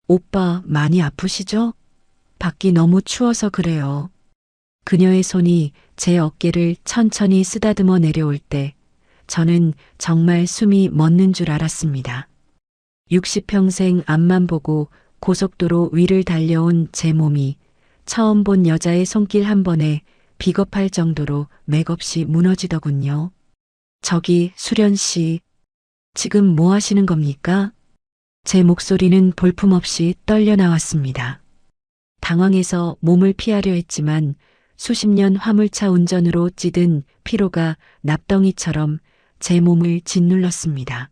오빠 많이 아프시죠? 밖이 너무 추워서 그래요. 그녀의 손이 제 어깨를 천천히 쓰다듬어 내려올 때 저는 정말 숨이 멎는 줄 알았습니다. 60평생 앞만 보고 고속도로 위를 달려온 제 몸이 처음 본 여자의 손길 한 번에 비겁할 정도로 맥없이 무너지더군요. 저기 수련 씨, 지금 뭐 하시는 겁니까? 제 목소리는 볼품없이 떨려 나왔습니다. 당황해서 몸을 피하려 했지만 수십 년 화물차 운전으로 찌든 피로가 납덩이처럼 제 몸을 짓눌렀습니다.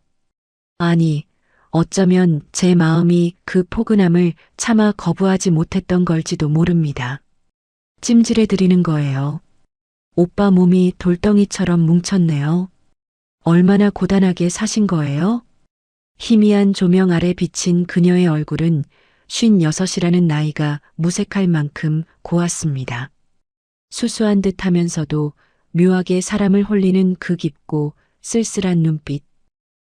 아니, 어쩌면 제 마음이 그 포근함을 차마 거부하지 못했던 걸지도 모릅니다. 찜질해 드리는 거예요. 오빠 몸이 돌덩이처럼 뭉쳤네요. 얼마나 고단하게 사신 거예요? 희미한 조명 아래 비친 그녀의 얼굴은 56이라는 나이가 무색할 만큼 고왔습니다. 수수한 듯 하면서도 묘하게 사람을 홀리는 그 깊고 쓸쓸한 눈빛.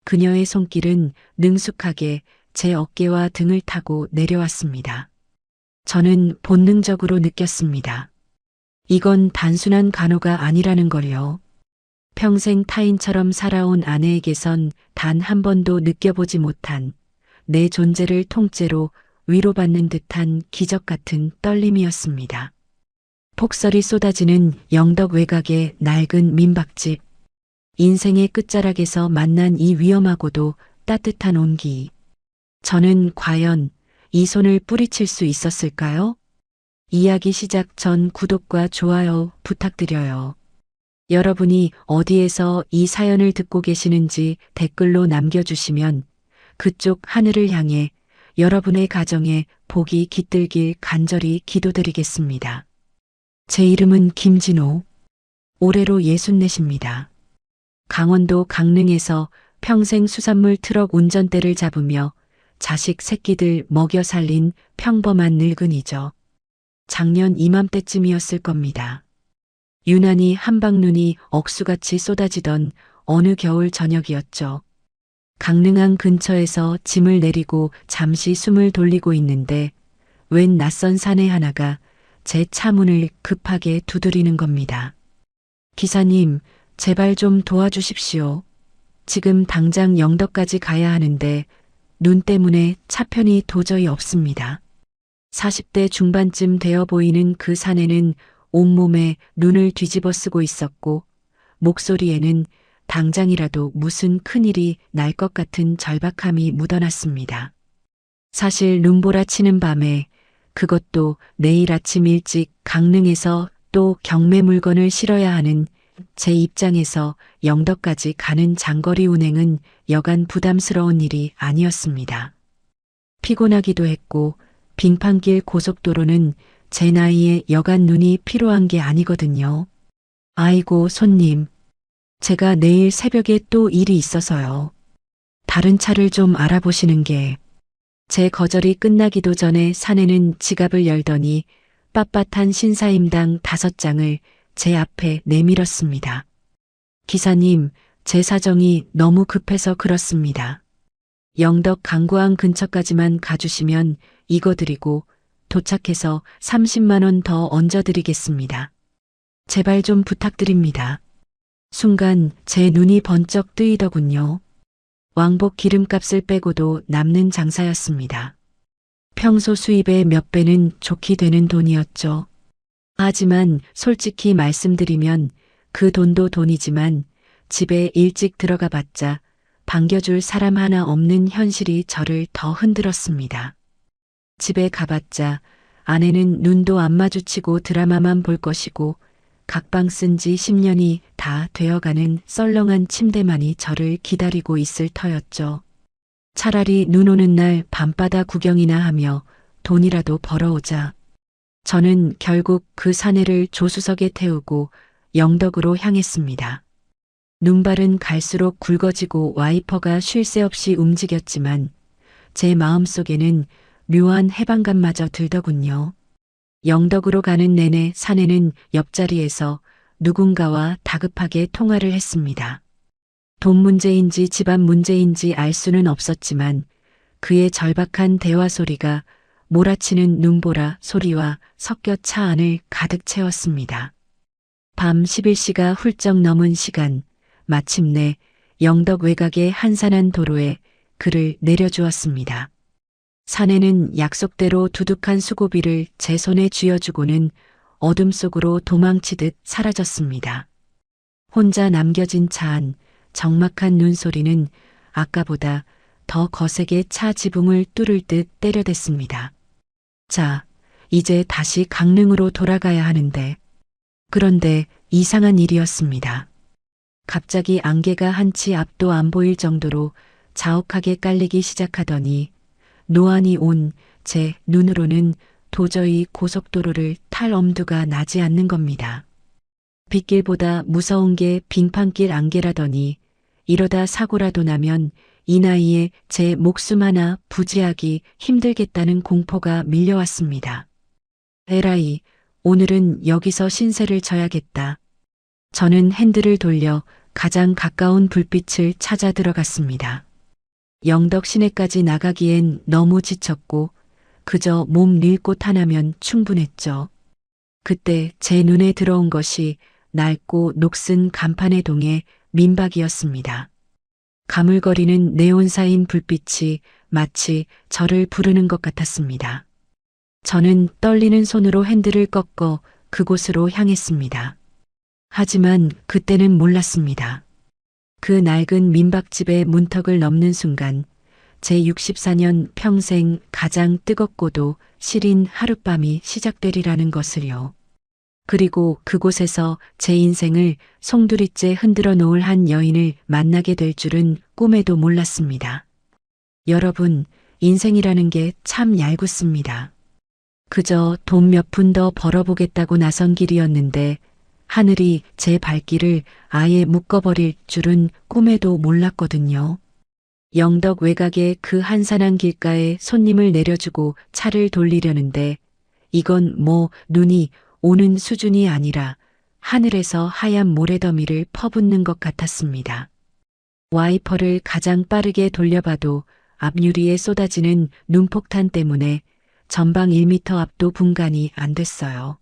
그녀의 손길은 능숙하게 제 어깨와 등을 타고 내려왔습니다. 저는 본능적으로 느꼈습니다. 이건 단순한 간호가 아니라는 걸요. 평생 타인처럼 살아온 아내에게선 단 한 번도 느껴보지 못한 내 존재를 통째로 위로받는 듯한 기적 같은 떨림이었습니다. 폭설이 쏟아지는 영덕 외곽의 낡은 민박집. 인생의 끝자락에서 만난 이 위험하고도 따뜻한 온기. 저는 과연 이 손을 뿌리칠 수 있었을까요? 이야기 시작 전 구독과 좋아요 부탁드려요. 여러분이 어디에서 이 사연을 듣고 계시는지 댓글로 남겨주시면 그쪽 하늘을 향해 여러분의 가정에 복이 깃들길 간절히 기도드리겠습니다. 제 이름은 김진호. 올해로 64입니다. 강원도 강릉에서 평생 수산물 트럭 운전대를 잡으며 자식 새끼들 먹여 살린 평범한 늙은이죠. 작년 이맘때쯤이었을 겁니다. 유난히 한방눈이 억수같이 쏟아지던 어느 겨울 저녁이었죠. 강릉항 근처에서 짐을 내리고 잠시 숨을 돌리고 있는데 웬 낯선 사내 하나가 제 차 문을 급하게 두드리는 겁니다. 기사님, 제발 좀 도와주십시오. 지금 당장 영덕까지 가야 하는데 눈 때문에 차편이 도저히 없습니다. 40대 중반쯤 되어 보이는 그 사내는 온몸에 눈을 뒤집어 쓰고 있었고 목소리에는 당장이라도 무슨 큰일이 날 것 같은 절박함이 묻어났습니다. 사실 눈보라치는 밤에 그것도 내일 아침 일찍 강릉에서 또 경매 물건을 실어야 하는 제 입장에서 영덕까지 가는 장거리 운행은 여간 부담스러운 일이 아니었습니다. 피곤하기도 했고 빙판길 고속도로는 제 나이에 여간 눈이 필요한 게 아니거든요. 아이고 손님, 제가 내일 새벽에 또 일이 있어서요. 다른 차를 좀 알아보시는 게. 제 거절이 끝나기도 전에 사내는 지갑을 열더니 빳빳한 신사임당 5장을 제 앞에 내밀었습니다. 기사님, 제 사정이 너무 급해서 그렇습니다. 영덕 강구항 근처까지만 가주시면 이거 드리고 도착해서 30만 원 더 얹어드리겠습니다. 제발 좀 부탁드립니다. 순간 제 눈이 번쩍 뜨이더군요. 왕복 기름값을 빼고도 남는 장사였습니다. 평소 수입의 몇 배는 좋게 되는 돈이었죠. 하지만 솔직히 말씀드리면 그 돈도 돈이지만 집에 일찍 들어가 봤자 반겨줄 사람 하나 없는 현실이 저를 더 흔들었습니다. 집에 가봤자 아내는 눈도 안 마주치고 드라마만 볼 것이고 각방 쓴 지 10년이 다 되어가는 썰렁한 침대만이 저를 기다리고 있을 터였죠. 차라리 눈 오는 날 밤바다 구경이나 하며 돈이라도 벌어오자. 저는 결국 그 사내를 조수석에 태우고 영덕으로 향했습니다. 눈발은 갈수록 굵어지고 와이퍼가 쉴 새 없이 움직였지만 제 마음속에는 묘한 해방감마저 들더군요. 영덕으로 가는 내내 사내는 옆자리에서 누군가와 다급하게 통화를 했습니다. 돈 문제인지 집안 문제인지 알 수는 없었지만 그의 절박한 대화 소리가 몰아치는 눈보라 소리와 섞여 차 안을 가득 채웠습니다. 밤 11시가 훌쩍 넘은 시간, 마침내 영덕 외곽의 한산한 도로에 그를 내려주었습니다. 사내는 약속대로 두둑한 수고비를 제 손에 쥐어주고는 어둠 속으로 도망치듯 사라졌습니다. 혼자 남겨진 차 안, 적막한 눈소리는 아까보다 더 거세게 차 지붕을 뚫을 듯 때려댔습니다. 자, 이제 다시 강릉으로 돌아가야 하는데. 그런데 이상한 일이었습니다. 갑자기 안개가 한치 앞도 안 보일 정도로 자욱하게 깔리기 시작하더니 노안이 온 제 눈으로는 도저히 고속도로를 탈 엄두가 나지 않는 겁니다. 빗길보다 무서운 게 빙판길 안개라더니 이러다 사고라도 나면 이 나이에 제 목숨 하나 부지하기 힘들겠다는 공포가 밀려왔습니다. 에라이, 오늘은 여기서 신세를 져야겠다. 저는 핸들을 돌려 가장 가까운 불빛을 찾아 들어갔습니다. 영덕 시내까지 나가기엔 너무 지쳤고 그저 몸 릴 곳 하나면 충분했죠. 그때 제 눈에 들어온 것이 낡고 녹슨 간판의 동의 민박이었습니다. 가물거리는 네온사인 불빛이 마치 저를 부르는 것 같았습니다. 저는 떨리는 손으로 핸들을 꺾어 그곳으로 향했습니다. 하지만 그때는 몰랐습니다. 그 낡은 민박집의 문턱을 넘는 순간 제 64년 평생 가장 뜨겁고도 시린 하룻밤이 시작되리라는 것을요. 그리고 그곳에서 제 인생을 송두리째 흔들어 놓을 한 여인을 만나게 될 줄은 꿈에도 몰랐습니다. 여러분, 인생이라는 게 참 얄궂습니다. 그저 돈 몇 푼 더 벌어보겠다고 나선 길이었는데 하늘이 제 발길을 아예 묶어버릴 줄은 꿈에도 몰랐거든요. 영덕 외곽의 그 한산한 길가에 손님을 내려주고 차를 돌리려는데 이건 뭐 눈이 오는 수준이 아니라 하늘에서 하얀 모래더미를 퍼붓는 것 같았습니다. 와이퍼를 가장 빠르게 돌려봐도 앞유리에 쏟아지는 눈폭탄 때문에 전방 1m 앞도 분간이 안 됐어요.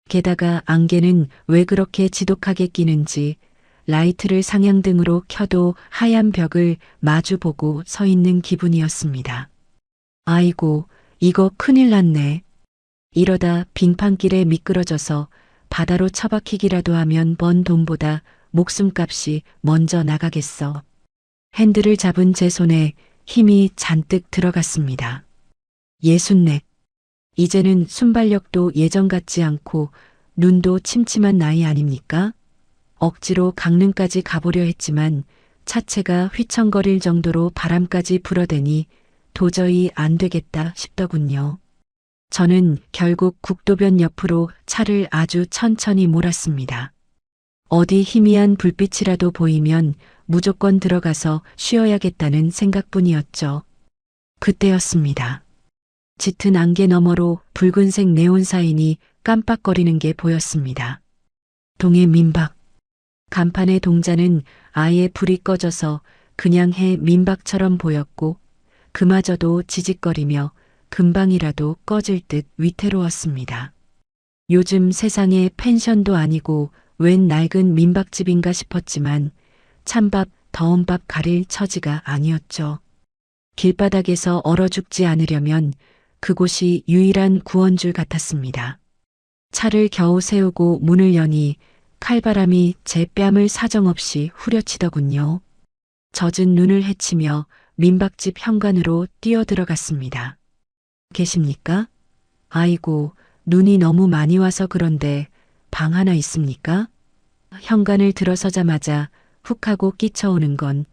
게다가 안개는 왜 그렇게 지독하게 끼는지 라이트를 상향등으로 켜도 하얀 벽을 마주보고 서 있는 기분이었습니다. 아이고, 이거 큰일 났네. 이러다 빙판길에 미끄러져서 바다로 처박히기라도 하면 번 돈보다 목숨값이 먼저 나가겠어. 핸들을 잡은 제 손에 힘이 잔뜩 들어갔습니다. 64. 이제는 순발력도 예전 같지 않고 눈도 침침한 나이 아닙니까? 억지로 강릉까지 가보려 했지만 차체가 휘청거릴 정도로 바람까지 불어대니 도저히 안 되겠다 싶더군요. 저는 결국 국도변 옆으로 차를 아주 천천히 몰았습니다. 어디 희미한 불빛이라도 보이면 무조건 들어가서 쉬어야겠다는 생각뿐이었죠. 그때였습니다. 짙은 안개 너머로 붉은색 네온 사인이 깜빡거리는 게 보였습니다. 동해 민박. 간판의 동자는 아예 불이 꺼져서 그냥 해 민박처럼 보였고 그마저도 지직거리며 금방이라도 꺼질 듯 위태로웠습니다. 요즘 세상에 펜션도 아니고 웬 낡은 민박집인가 싶었지만 찬밥, 더운 밥 가릴 처지가 아니었죠. 길바닥에서 얼어 죽지 않으려면 그곳이 유일한 구원줄 같았습니다. 차를 겨우 세우고 문을 여니 칼바람이 제 뺨을 사정없이 후려치더군요. 젖은 눈을 헤치며 민박집 현관으로 뛰어들어갔습니다. 계십니까? 아이고, 눈이 너무 많이 와서 그런데 방 하나 있습니까? 현관을 들어서자마자 훅 하고 끼쳐오는 건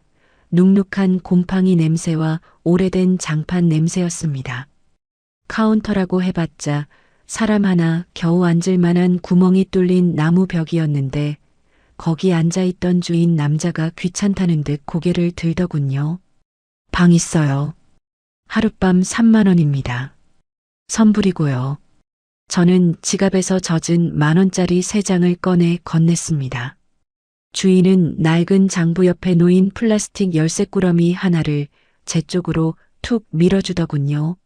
눅눅한 곰팡이 냄새와 오래된 장판 냄새였습니다. 카운터라고 해봤자 사람 하나 겨우 앉을 만한 구멍이 뚫린 나무 벽이었는데 거기 앉아있던 주인 남자가 귀찮다는 듯 고개를 들더군요. 방 있어요. 하룻밤 3만 원입니다. 선불이고요. 저는 지갑에서 젖은 10,000원짜리 3장을 꺼내 건넸습니다. 주인은 낡은 장부 옆에 놓인 플라스틱 열쇠꾸러미 하나를 제 쪽으로 툭 밀어주더군요.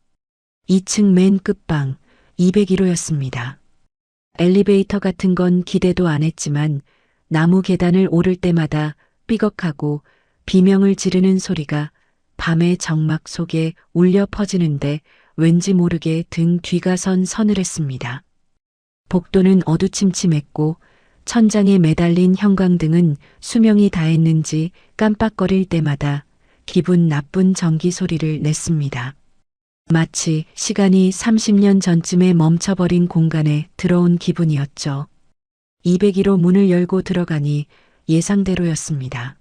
2층 맨 끝방 201호였습니다. 엘리베이터 같은 건 기대도 안 했지만 나무 계단을 오를 때마다 삐걱하고 비명을 지르는 소리가 밤의 정막 속에 울려 퍼지는데 왠지 모르게 등 뒤가 서늘했습니다. 복도는 어두침침했고 천장에 매달린 형광등은 수명이 다했는지 깜빡거릴 때마다 기분 나쁜 전기 소리를 냈습니다. 마치 시간이 30년 전쯤에 멈춰버린 공간에 들어온 기분이었죠. 201호 문을 열고 들어가니 예상대로였습니다.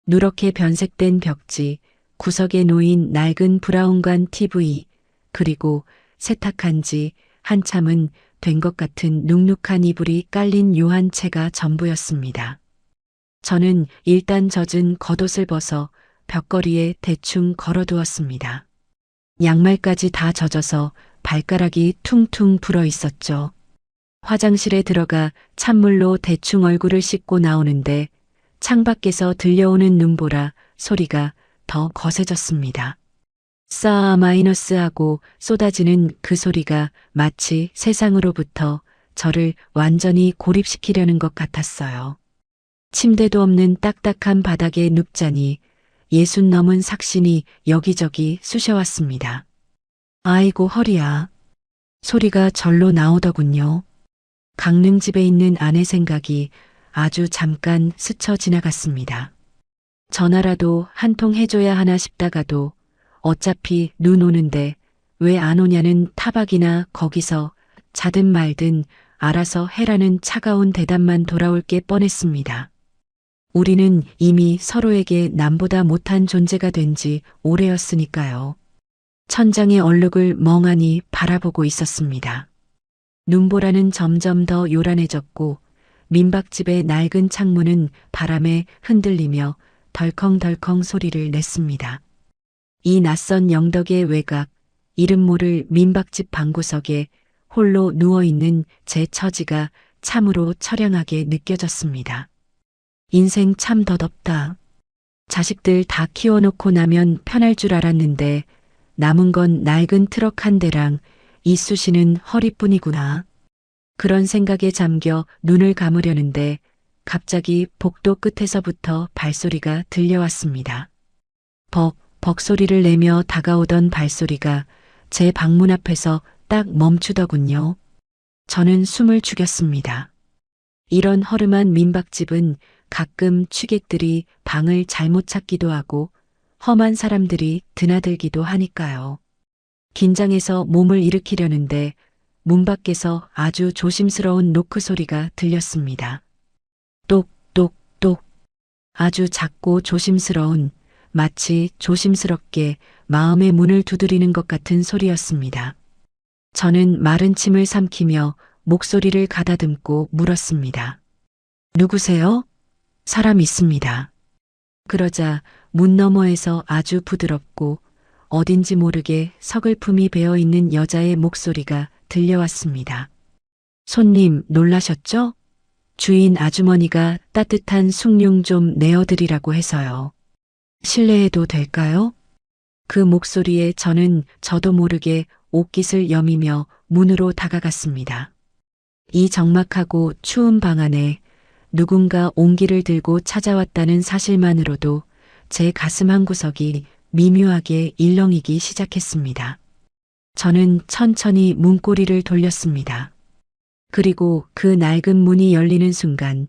누렇게 변색된 벽지, 구석에 놓인 낡은 브라운관 TV, 그리고 세탁한 지 한참은 된 것 같은 눅눅한 이불이 깔린 요한 채가 전부였습니다. 저는 일단 젖은 겉옷을 벗어 벽걸이에 대충 걸어두었습니다. 양말까지 다 젖어서 발가락이 퉁퉁 불어 있었죠. 화장실에 들어가 찬물로 대충 얼굴을 씻고 나오는데 창밖에서 들려오는 눈보라 소리가 더 거세졌습니다. 싸 마이너스하고 쏟아지는 그 소리가 마치 세상으로부터 저를 완전히 고립시키려는 것 같았어요. 침대도 없는 딱딱한 바닥에 눕자니 60 넘은 삭신이 여기저기 쑤셔왔습니다. 아이고 허리야. 소리가 절로 나오더군요. 강릉집에 있는 아내 생각이 아주 잠깐 스쳐 지나갔습니다. 전화라도 한 통 해줘야 하나 싶다가도 어차피 눈 오는데 왜 안 오냐는 타박이나 거기서 자든 말든 알아서 해라는 차가운 대답만 돌아올 게 뻔했습니다. 우리는 이미 서로에게 남보다 못한 존재가 된 지 오래였으니까요. 천장의 얼룩을 멍하니 바라보고 있었습니다. 눈보라는 점점 더 요란해졌고 민박집의 낡은 창문은 바람에 흔들리며 덜컹덜컹 소리를 냈습니다. 이 낯선 영덕의 외곽, 이름 모를 민박집 방구석에 홀로 누워있는 제 처지가 참으로 처량하게 느껴졌습니다. 인생 참 더덥다. 자식들 다 키워놓고 나면 편할 줄 알았는데 남은 건 낡은 트럭 한 대랑 이쑤시는 허리뿐이구나. 그런 생각에 잠겨 눈을 감으려는데 갑자기 복도 끝에서부터 발소리가 들려왔습니다. 벅 소리를 내며 다가오던 발소리가 제 방문 앞에서 딱 멈추더군요. 저는 숨을 죽였습니다. 이런 허름한 민박집은 가끔 취객들이 방을 잘못 찾기도 하고 험한 사람들이 드나들기도 하니까요. 긴장해서 몸을 일으키려는데 문 밖에서 아주 조심스러운 노크 소리가 들렸습니다. 똑똑똑. 아주 작고 조심스러운, 마치 조심스럽게 마음의 문을 두드리는 것 같은 소리였습니다. 저는 마른 침을 삼키며 목소리를 가다듬고 물었습니다. 누구세요? 사람 있습니다. 그러자 문 너머에서 아주 부드럽고 어딘지 모르게 서글픔이 배어있는 여자의 목소리가 들려왔습니다. 손님 놀라셨죠? 주인 아주머니가 따뜻한 숭늉 좀 내어드리라고 해서요. 실례해도 될까요? 그 목소리에 저는 저도 모르게 옷깃을 여미며 문으로 다가갔습니다. 이 적막하고 추운 방 안에 누군가 온기를 들고 찾아왔다는 사실만으로도 제 가슴 한구석이 미묘하게 일렁이기 시작했습니다. 저는 천천히 문고리를 돌렸습니다. 그리고 그 낡은 문이 열리는 순간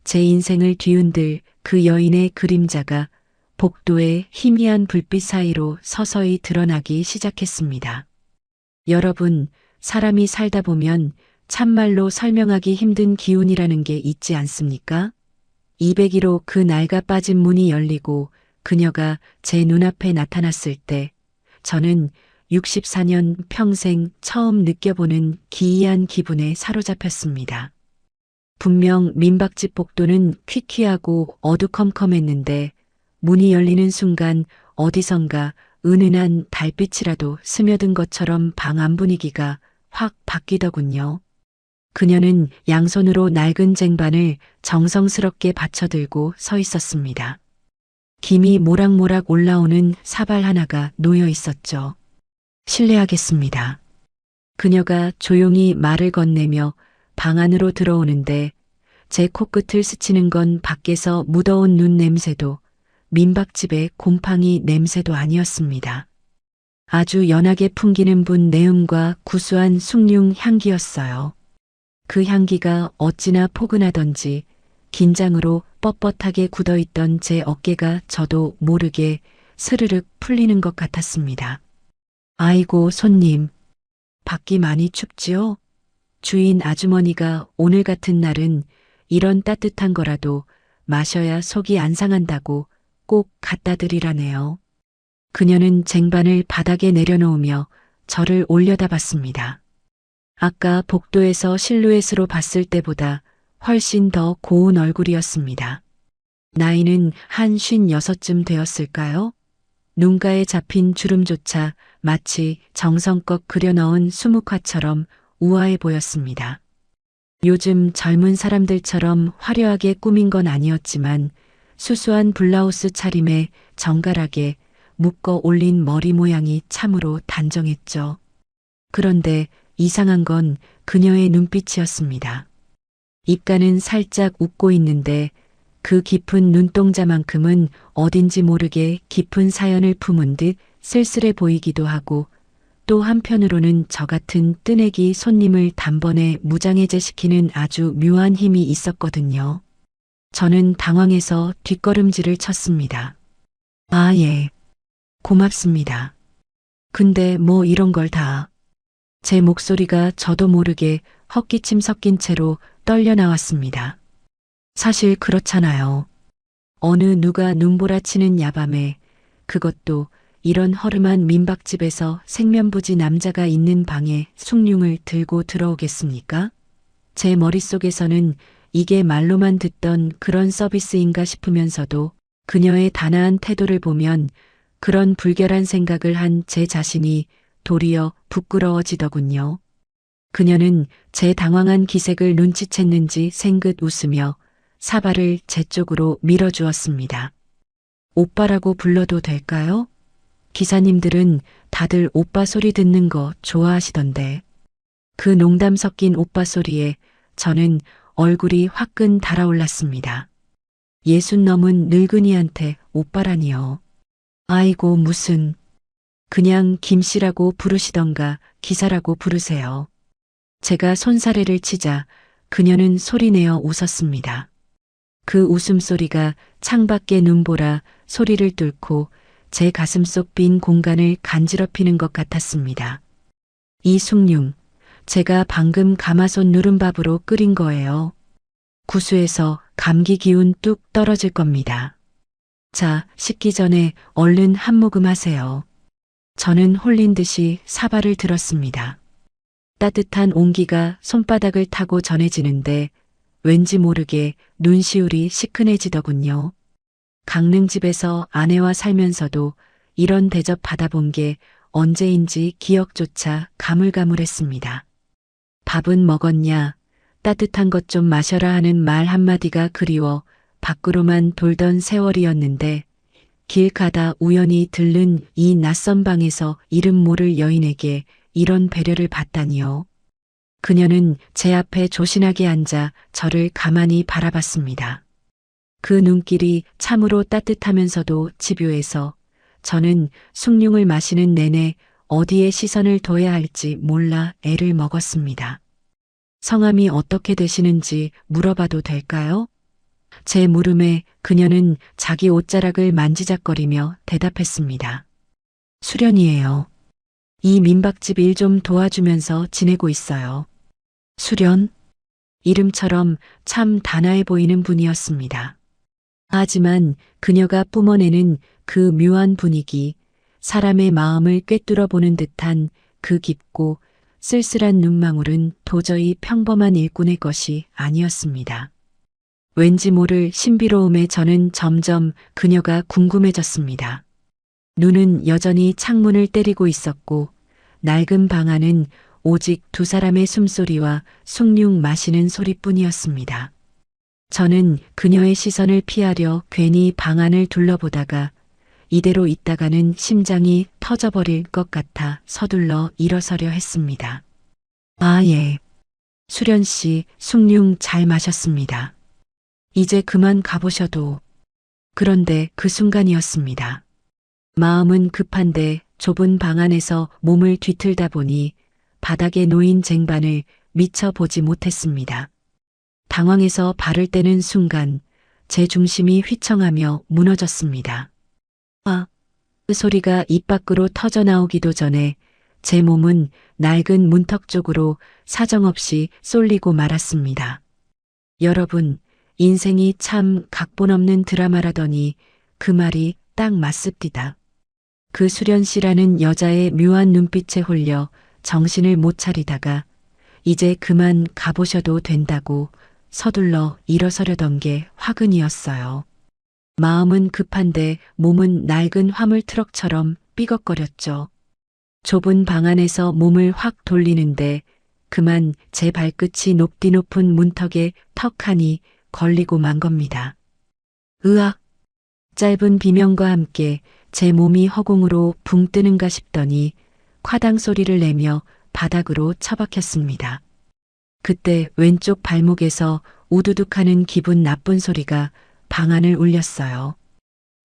제 인생을 뒤흔들 그 여인의 그림자가 복도의 희미한 불빛 사이로 서서히 드러나기 시작했습니다. 여러분, 사람이 살다 보면 참말로 설명하기 힘든 기운이라는 게 있지 않습니까? 201호 그 낡아 빠진 문이 열리고 그녀가 제 눈앞에 나타났을 때 저는 64년 평생 처음 느껴보는 기이한 기분에 사로잡혔습니다. 분명 민박집 복도는 퀴퀴하고 어두컴컴했는데 문이 열리는 순간 어디선가 은은한 달빛이라도 스며든 것처럼 방 안 분위기가 확 바뀌더군요. 그녀는 양손으로 낡은 쟁반을 정성스럽게 받쳐들고 서 있었습니다. 김이 모락모락 올라오는 사발 하나가 놓여 있었죠. 실례하겠습니다. 그녀가 조용히 말을 건네며 방 안으로 들어오는데 제 코끝을 스치는 건 밖에서 무더운 눈 냄새도 민박집의 곰팡이 냄새도 아니었습니다. 아주 연하게 풍기는 분 내음과 구수한 숭늉 향기였어요. 그 향기가 어찌나 포근하던지 긴장으로 뻣뻣하게 굳어있던 제 어깨가 저도 모르게 스르륵 풀리는 것 같았습니다. 아이고 손님, 밖이 많이 춥지요? 주인 아주머니가 오늘 같은 날은 이런 따뜻한 거라도 마셔야 속이 안 상한다고 꼭 갖다 드리라네요. 그녀는 쟁반을 바닥에 내려놓으며 저를 올려다봤습니다. 아까 복도에서 실루엣으로 봤을 때보다 훨씬 더 고운 얼굴이었습니다. 나이는 한 56쯤 되었을까요? 눈가에 잡힌 주름조차 마치 정성껏 그려넣은 수묵화처럼 우아해 보였습니다. 요즘 젊은 사람들처럼 화려하게 꾸민 건 아니었지만 수수한 블라우스 차림에 정갈하게 묶어 올린 머리 모양이 참으로 단정했죠. 그런데 이상한 건 그녀의 눈빛이었습니다. 입가는 살짝 웃고 있는데 그 깊은 눈동자만큼은 어딘지 모르게 깊은 사연을 품은 듯 쓸쓸해 보이기도 하고 또 한편으로는 저 같은 뜨내기 손님을 단번에 무장해제시키는 아주 묘한 힘이 있었거든요. 저는 당황해서 뒷걸음질을 쳤습니다. 아, 예. 고맙습니다. 근데 뭐 이런 걸 다. 제 목소리가 저도 모르게 헛기침 섞인 채로 떨려 나왔습니다. 사실 그렇잖아요. 어느 누가 눈보라치는 야밤에 그것도 이런 허름한 민박집에서 생면부지 남자가 있는 방에 숭늉을 들고 들어오겠습니까? 제 머릿속에서는 이게 말로만 듣던 그런 서비스인가 싶으면서도 그녀의 단아한 태도를 보면 그런 불결한 생각을 한 제 자신이 도리어 부끄러워지더군요. 그녀는 제 당황한 기색을 눈치챘는지 생긋 웃으며 사발을 제 쪽으로 밀어주었습니다. 오빠라고 불러도 될까요? 기사님들은 다들 오빠 소리 듣는 거 좋아하시던데. 그 농담 섞인 오빠 소리에 저는 얼굴이 화끈 달아올랐습니다. 60 넘은 늙은이한테 오빠라니요. 아이고 무슨. 그냥 김씨라고 부르시던가 기사라고 부르세요. 제가 손사래를 치자 그녀는 소리내어 웃었습니다. 그 웃음소리가 창밖의 눈보라 소리를 뚫고 제 가슴속 빈 공간을 간지럽히는 것 같았습니다. 이 숭늉, 제가 방금 가마솥 누른밥으로 끓인 거예요. 구수해서 감기 기운 뚝 떨어질 겁니다. 자, 식기 전에 얼른 한 모금 하세요. 저는 홀린 듯이 사발을 들었습니다. 따뜻한 온기가 손바닥을 타고 전해지는데 왠지 모르게 눈시울이 시큰해지더군요. 강릉집에서 아내와 살면서도 이런 대접 받아본 게 언제인지 기억조차 가물가물했습니다. 밥은 먹었냐, 따뜻한 것 좀 마셔라 하는 말 한마디가 그리워 밖으로만 돌던 세월이었는데 길 가다 우연히 들른 이 낯선 방에서 이름 모를 여인에게 이런 배려를 받다니요. 그녀는 제 앞에 조신하게 앉아 저를 가만히 바라봤습니다. 그 눈길이 참으로 따뜻하면서도 집요해서 저는 숭늉을 마시는 내내 어디에 시선을 둬야 할지 몰라 애를 먹었습니다. 성함이 어떻게 되시는지 물어봐도 될까요? 제 물음에 그녀는 자기 옷자락을 만지작거리며 대답했습니다. 수련이에요. 이 민박집 일 좀 도와주면서 지내고 있어요. 수련? 이름처럼 참 단아해 보이는 분이었습니다. 하지만 그녀가 뿜어내는 그 묘한 분위기, 사람의 마음을 꿰뚫어 보는 듯한 그 깊고 쓸쓸한 눈망울은 도저히 평범한 일꾼의 것이 아니었습니다. 왠지 모를 신비로움에 저는 점점 그녀가 궁금해졌습니다. 눈은 여전히 창문을 때리고 있었고 낡은 방 안은 오직 두 사람의 숨소리와 숭늉 마시는 소리뿐이었습니다. 저는 그녀의 시선을 피하려 괜히 방 안을 둘러보다가 이대로 있다가는 심장이 터져버릴 것 같아 서둘러 일어서려 했습니다. 아, 예. 수련 씨, 숭늉 잘 마셨습니다. 이제 그만 가보셔도. 그런데 그 순간이었습니다. 마음은 급한데 좁은 방 안에서 몸을 뒤틀다 보니 바닥에 놓인 쟁반을 미처 보지 못했습니다. 당황해서 발을 떼는 순간 제 중심이 휘청하며 무너졌습니다. 아, 그 소리가 입 밖으로 터져 나오기도 전에 제 몸은 낡은 문턱 쪽으로 사정없이 쏠리고 말았습니다. 여러분, 인생이 참 각본 없는 드라마라더니 그 말이 딱 맞습디다. 그 수련 씨라는 여자의 묘한 눈빛에 홀려 정신을 못 차리다가 이제 그만 가보셔도 된다고 서둘러 일어서려던 게 화근이었어요. 마음은 급한데 몸은 낡은 화물 트럭처럼 삐걱거렸죠. 좁은 방 안에서 몸을 확 돌리는데 그만 제 발끝이 높디 높은 문턱에 턱하니 걸리고 만 겁니다. 으악! 짧은 비명과 함께 제 몸이 허공으로 붕 뜨는가 싶더니 콰당 소리를 내며 바닥으로 처박혔습니다. 그때 왼쪽 발목에서 우두둑하는 기분 나쁜 소리가 방 안을 울렸어요.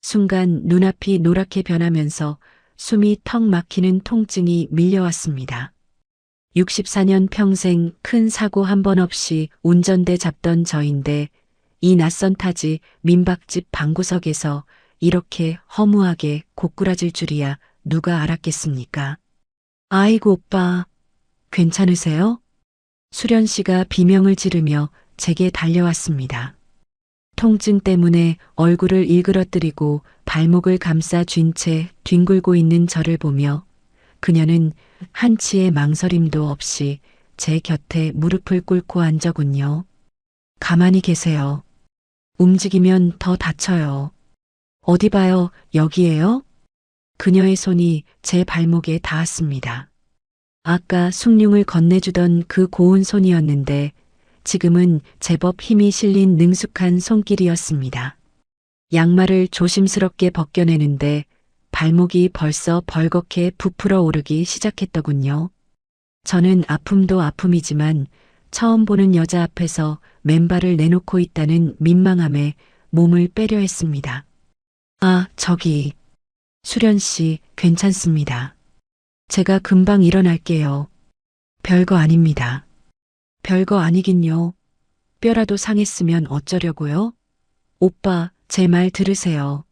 순간 눈앞이 노랗게 변하면서 숨이 턱 막히는 통증이 밀려왔습니다. 64년 평생 큰 사고 한 번 없이 운전대 잡던 저인데 이 낯선 타지 민박집 방구석에서 이렇게 허무하게 고꾸라질 줄이야 누가 알았겠습니까? 아이고 오빠, 괜찮으세요? 수련 씨가 비명을 지르며 제게 달려왔습니다. 통증 때문에 얼굴을 일그러뜨리고 발목을 감싸 쥔 채 뒹굴고 있는 저를 보며 그녀는 한치의 망설임도 없이 제 곁에 무릎을 꿇고 앉더군요. 가만히 계세요. 움직이면 더 다쳐요. 어디 봐요, 여기에요? 그녀의 손이 제 발목에 닿았습니다. 아까 숭늉을 건네주던 그 고운 손이었는데 지금은 제법 힘이 실린 능숙한 손길이었습니다. 양말을 조심스럽게 벗겨내는데 발목이 벌써 벌겋게 부풀어 오르기 시작했더군요. 저는 아픔도 아픔이지만 처음 보는 여자 앞에서 맨발을 내놓고 있다는 민망함에 몸을 빼려 했습니다. 아, 저기. 수련 씨, 괜찮습니다. 제가 금방 일어날게요. 별거 아닙니다. 별거 아니긴요. 뼈라도 상했으면 어쩌려고요? 오빠, 제 말 들으세요.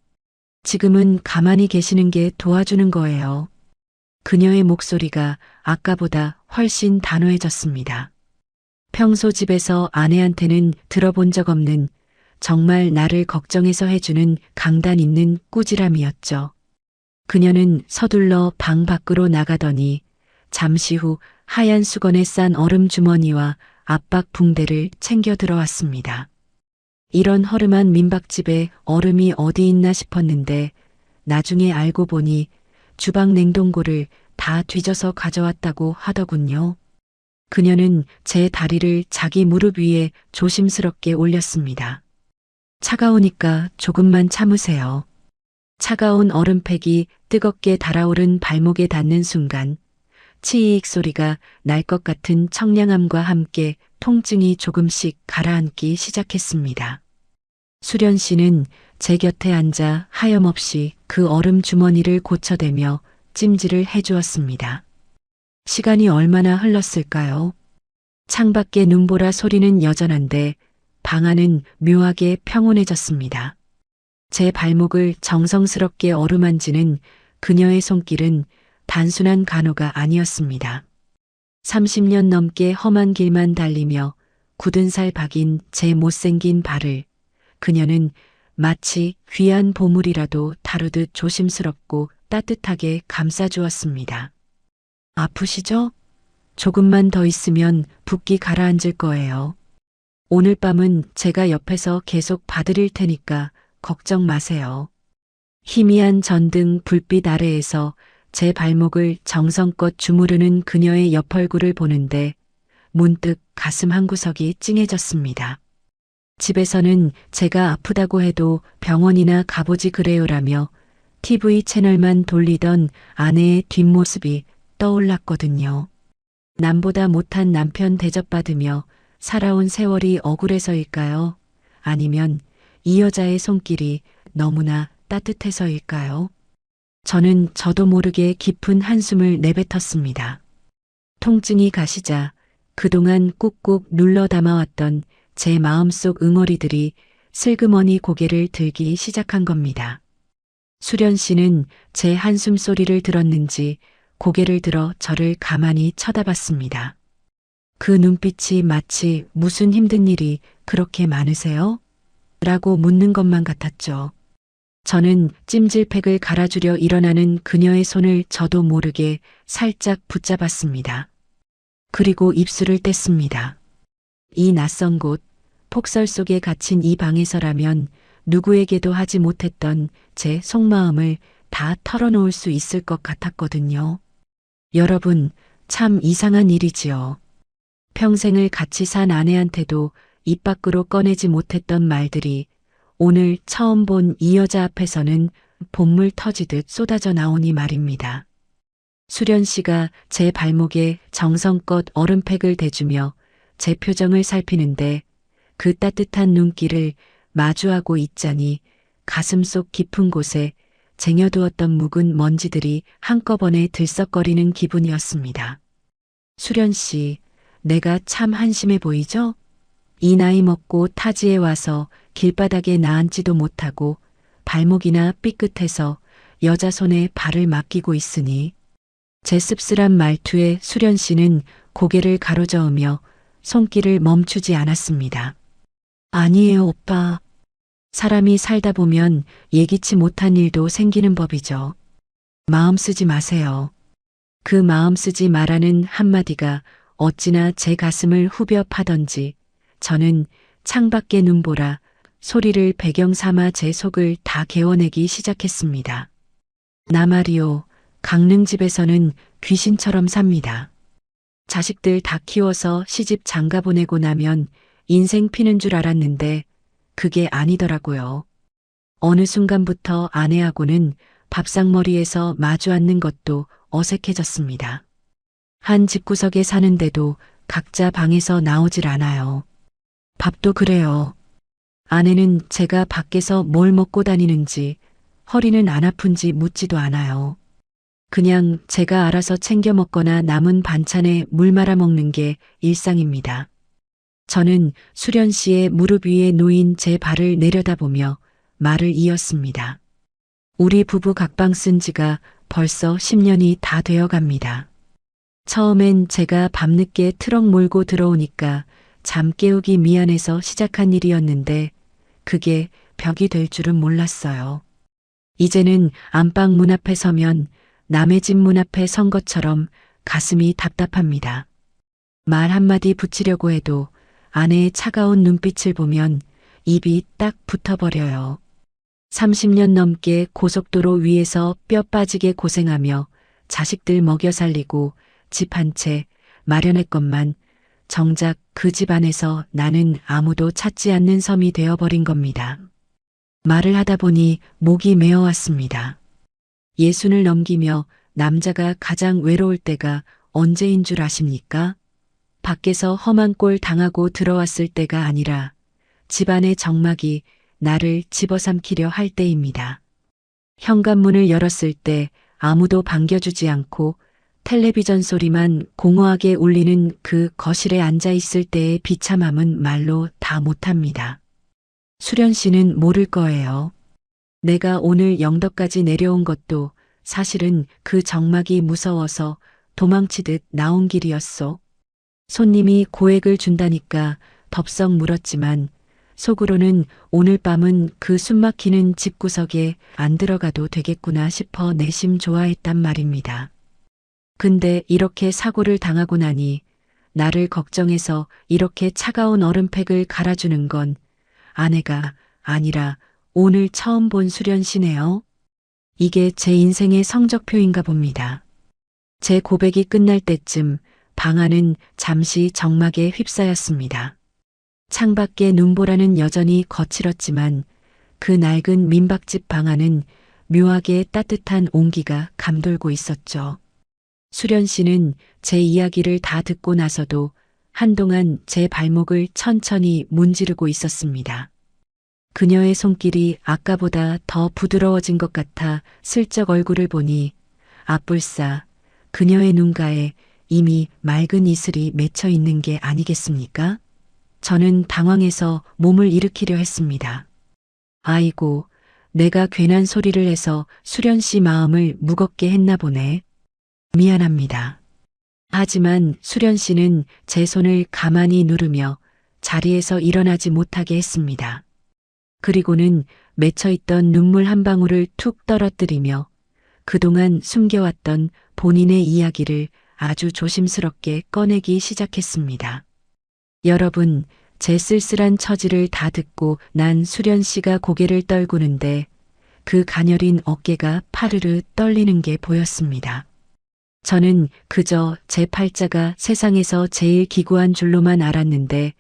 지금은 가만히 계시는 게 도와주는 거예요. 그녀의 목소리가 아까보다 훨씬 단호해졌습니다. 평소 집에서 아내한테는 들어본 적 없는 정말 나를 걱정해서 해주는 강단 있는 꾸지람이었죠. 그녀는 서둘러 방 밖으로 나가더니 잠시 후 하얀 수건에 싼 얼음 주머니와 압박 붕대를 챙겨 들어왔습니다. 이런 허름한 민박집에 얼음이 어디 있나 싶었는데 나중에 알고 보니 주방 냉동고를 다 뒤져서 가져왔다고 하더군요. 그녀는 제 다리를 자기 무릎 위에 조심스럽게 올렸습니다. 차가우니까 조금만 참으세요. 차가운 얼음팩이 뜨겁게 달아오른 발목에 닿는 순간 치익 소리가 날 것 같은 청량함과 함께 통증이 조금씩 가라앉기 시작했습니다. 수련 씨는 제 곁에 앉아 하염없이 그 얼음 주머니를 고쳐대며 찜질을 해주었습니다. 시간이 얼마나 흘렀을까요? 창밖의 눈보라 소리는 여전한데 방 안은 묘하게 평온해졌습니다. 제 발목을 정성스럽게 어루만지는 그녀의 손길은 단순한 간호가 아니었습니다. 30년 넘게 험한 길만 달리며 굳은 살 박인 제 못생긴 발을 그녀는 마치 귀한 보물이라도 다루듯 조심스럽고 따뜻하게 감싸주었습니다. 아프시죠? 조금만 더 있으면 붓기 가라앉을 거예요. 오늘 밤은 제가 옆에서 계속 봐드릴 테니까 걱정 마세요. 희미한 전등 불빛 아래에서 제 발목을 정성껏 주무르는 그녀의 옆 얼굴을 보는데 문득 가슴 한구석이 찡해졌습니다. 집에서는 제가 아프다고 해도 병원이나 가보지 그래요라며 TV 채널만 돌리던 아내의 뒷모습이 떠올랐거든요. 남보다 못한 남편 대접받으며 살아온 세월이 억울해서일까요? 아니면 이 여자의 손길이 너무나 따뜻해서일까요? 저는 저도 모르게 깊은 한숨을 내뱉었습니다. 통증이 가시자 그동안 꾹꾹 눌러 담아왔던 제 마음속 응어리들이 슬그머니 고개를 들기 시작한 겁니다. 수련 씨는 제 한숨 소리를 들었는지 고개를 들어 저를 가만히 쳐다봤습니다. 그 눈빛이 마치 무슨 힘든 일이 그렇게 많으세요? 라고 묻는 것만 같았죠. 저는 찜질팩을 갈아주려 일어나는 그녀의 손을 저도 모르게 살짝 붙잡았습니다. 그리고 입술을 뗐습니다. 이 낯선 곳, 폭설 속에 갇힌 이 방에서라면 누구에게도 하지 못했던 제 속마음을 다 털어놓을 수 있을 것 같았거든요. 여러분, 참 이상한 일이지요. 평생을 같이 산 아내한테도 입 밖으로 꺼내지 못했던 말들이 오늘 처음 본 이 여자 앞에서는 본물 터지듯 쏟아져 나오니 말입니다. 수련 씨가 제 발목에 정성껏 얼음팩을 대주며 제 표정을 살피는데 그 따뜻한 눈길을 마주하고 있자니 가슴속 깊은 곳에 쟁여두었던 묵은 먼지들이 한꺼번에 들썩거리는 기분이었습니다. 수련 씨, 내가 참 한심해 보이죠? 이 나이 먹고 타지에 와서 길바닥에 나앉지도 못하고 발목이나 삐끗해서 여자 손에 발을 맡기고 있으니 제 씁쓸한 말투에 수련 씨는 고개를 가로저으며 손길을 멈추지 않았습니다. 아니에요, 오빠. 사람이 살다 보면 예기치 못한 일도 생기는 법이죠. 마음 쓰지 마세요. 그 마음 쓰지 마라는 한마디가 어찌나 제 가슴을 후벼 파던지 저는 창밖의 눈보라 소리를 배경 삼아 제 속을 다 개워내기 시작했습니다. 나 말이요, 강릉집에서는 귀신처럼 삽니다. 자식들 다 키워서 시집 장가 보내고 나면 인생 피는 줄 알았는데 그게 아니더라고요. 어느 순간부터 아내하고는 밥상머리에서 마주 앉는 것도 어색해졌습니다. 한 집구석에 사는데도 각자 방에서 나오질 않아요. 밥도 그래요. 아내는 제가 밖에서 뭘 먹고 다니는지 허리는 안 아픈지 묻지도 않아요. 그냥 제가 알아서 챙겨 먹거나 남은 반찬에 물 말아 먹는 게 일상입니다. 저는 수련 씨의 무릎 위에 놓인 제 발을 내려다보며 말을 이었습니다. 우리 부부 각방 쓴 지가 벌써 10년이 다 되어 갑니다. 처음엔 제가 밤늦게 트럭 몰고 들어오니까 잠 깨우기 미안해서 시작한 일이었는데 그게 벽이 될 줄은 몰랐어요. 이제는 안방 문 앞에 서면 남의 집 문 앞에 선 것처럼 가슴이 답답합니다. 말 한마디 붙이려고 해도 아내의 차가운 눈빛을 보면 입이 딱 붙어버려요. 30년 넘게 고속도로 위에서 뼈 빠지게 고생하며 자식들 먹여 살리고 집 한 채 마련했건만 정작 그 집 안에서 나는 아무도 찾지 않는 섬이 되어버린 겁니다. 말을 하다 보니 목이 메어왔습니다. 60을 넘기며 남자가 가장 외로울 때가 언제인 줄 아십니까? 밖에서 험한 꼴 당하고 들어왔을 때가 아니라 집안의 정막이 나를 집어삼키려 할 때입니다. 현관문을 열었을 때 아무도 반겨주지 않고 텔레비전 소리만 공허하게 울리는 그 거실에 앉아 있을 때의 비참함은 말로 다 못합니다. 수련 씨는 모를 거예요. 내가 오늘 영덕까지 내려온 것도 사실은 그 정막이 무서워서 도망치듯 나온 길이었소. 손님이 고액을 준다니까 덥석 물었지만 속으로는 오늘 밤은 그 숨막히는 집구석에 안 들어가도 되겠구나 싶어 내심 좋아했단 말입니다. 근데 이렇게 사고를 당하고 나니 나를 걱정해서 이렇게 차가운 얼음팩을 갈아주는 건 아내가 아니라 오늘 처음 본 수련 씨네요. 이게 제 인생의 성적표인가 봅니다. 제 고백이 끝날 때쯤 방 안은 잠시 정막에 휩싸였습니다. 창밖의 눈보라는 여전히 거칠었지만 그 낡은 민박집 방 안은 묘하게 따뜻한 온기가 감돌고 있었죠. 수련 씨는 제 이야기를 다 듣고 나서도 한동안 제 발목을 천천히 문지르고 있었습니다. 그녀의 손길이 아까보다 더 부드러워진 것 같아 슬쩍 얼굴을 보니 앞불싸 그녀의 눈가에 이미 맑은 이슬이 맺혀 있는 게 아니겠습니까? 저는 당황해서 몸을 일으키려 했습니다. 아이고, 내가 괜한 소리를 해서 수련 씨 마음을 무겁게 했나 보네. 미안합니다. 하지만 수련 씨는 제 손을 가만히 누르며 자리에서 일어나지 못하게 했습니다. 그리고는 맺혀있던 눈물 한 방울을 툭 떨어뜨리며 그동안 숨겨왔던 본인의 이야기를 아주 조심스럽게 꺼내기 시작했습니다. 여러분, 제 쓸쓸한 처지를 다 듣고 난 수련 씨가 고개를 떨구는데 그 가녀린 어깨가 파르르 떨리는 게 보였습니다. 저는 그저 제 팔자가 세상에서 제일 기구한 줄로만 알았는데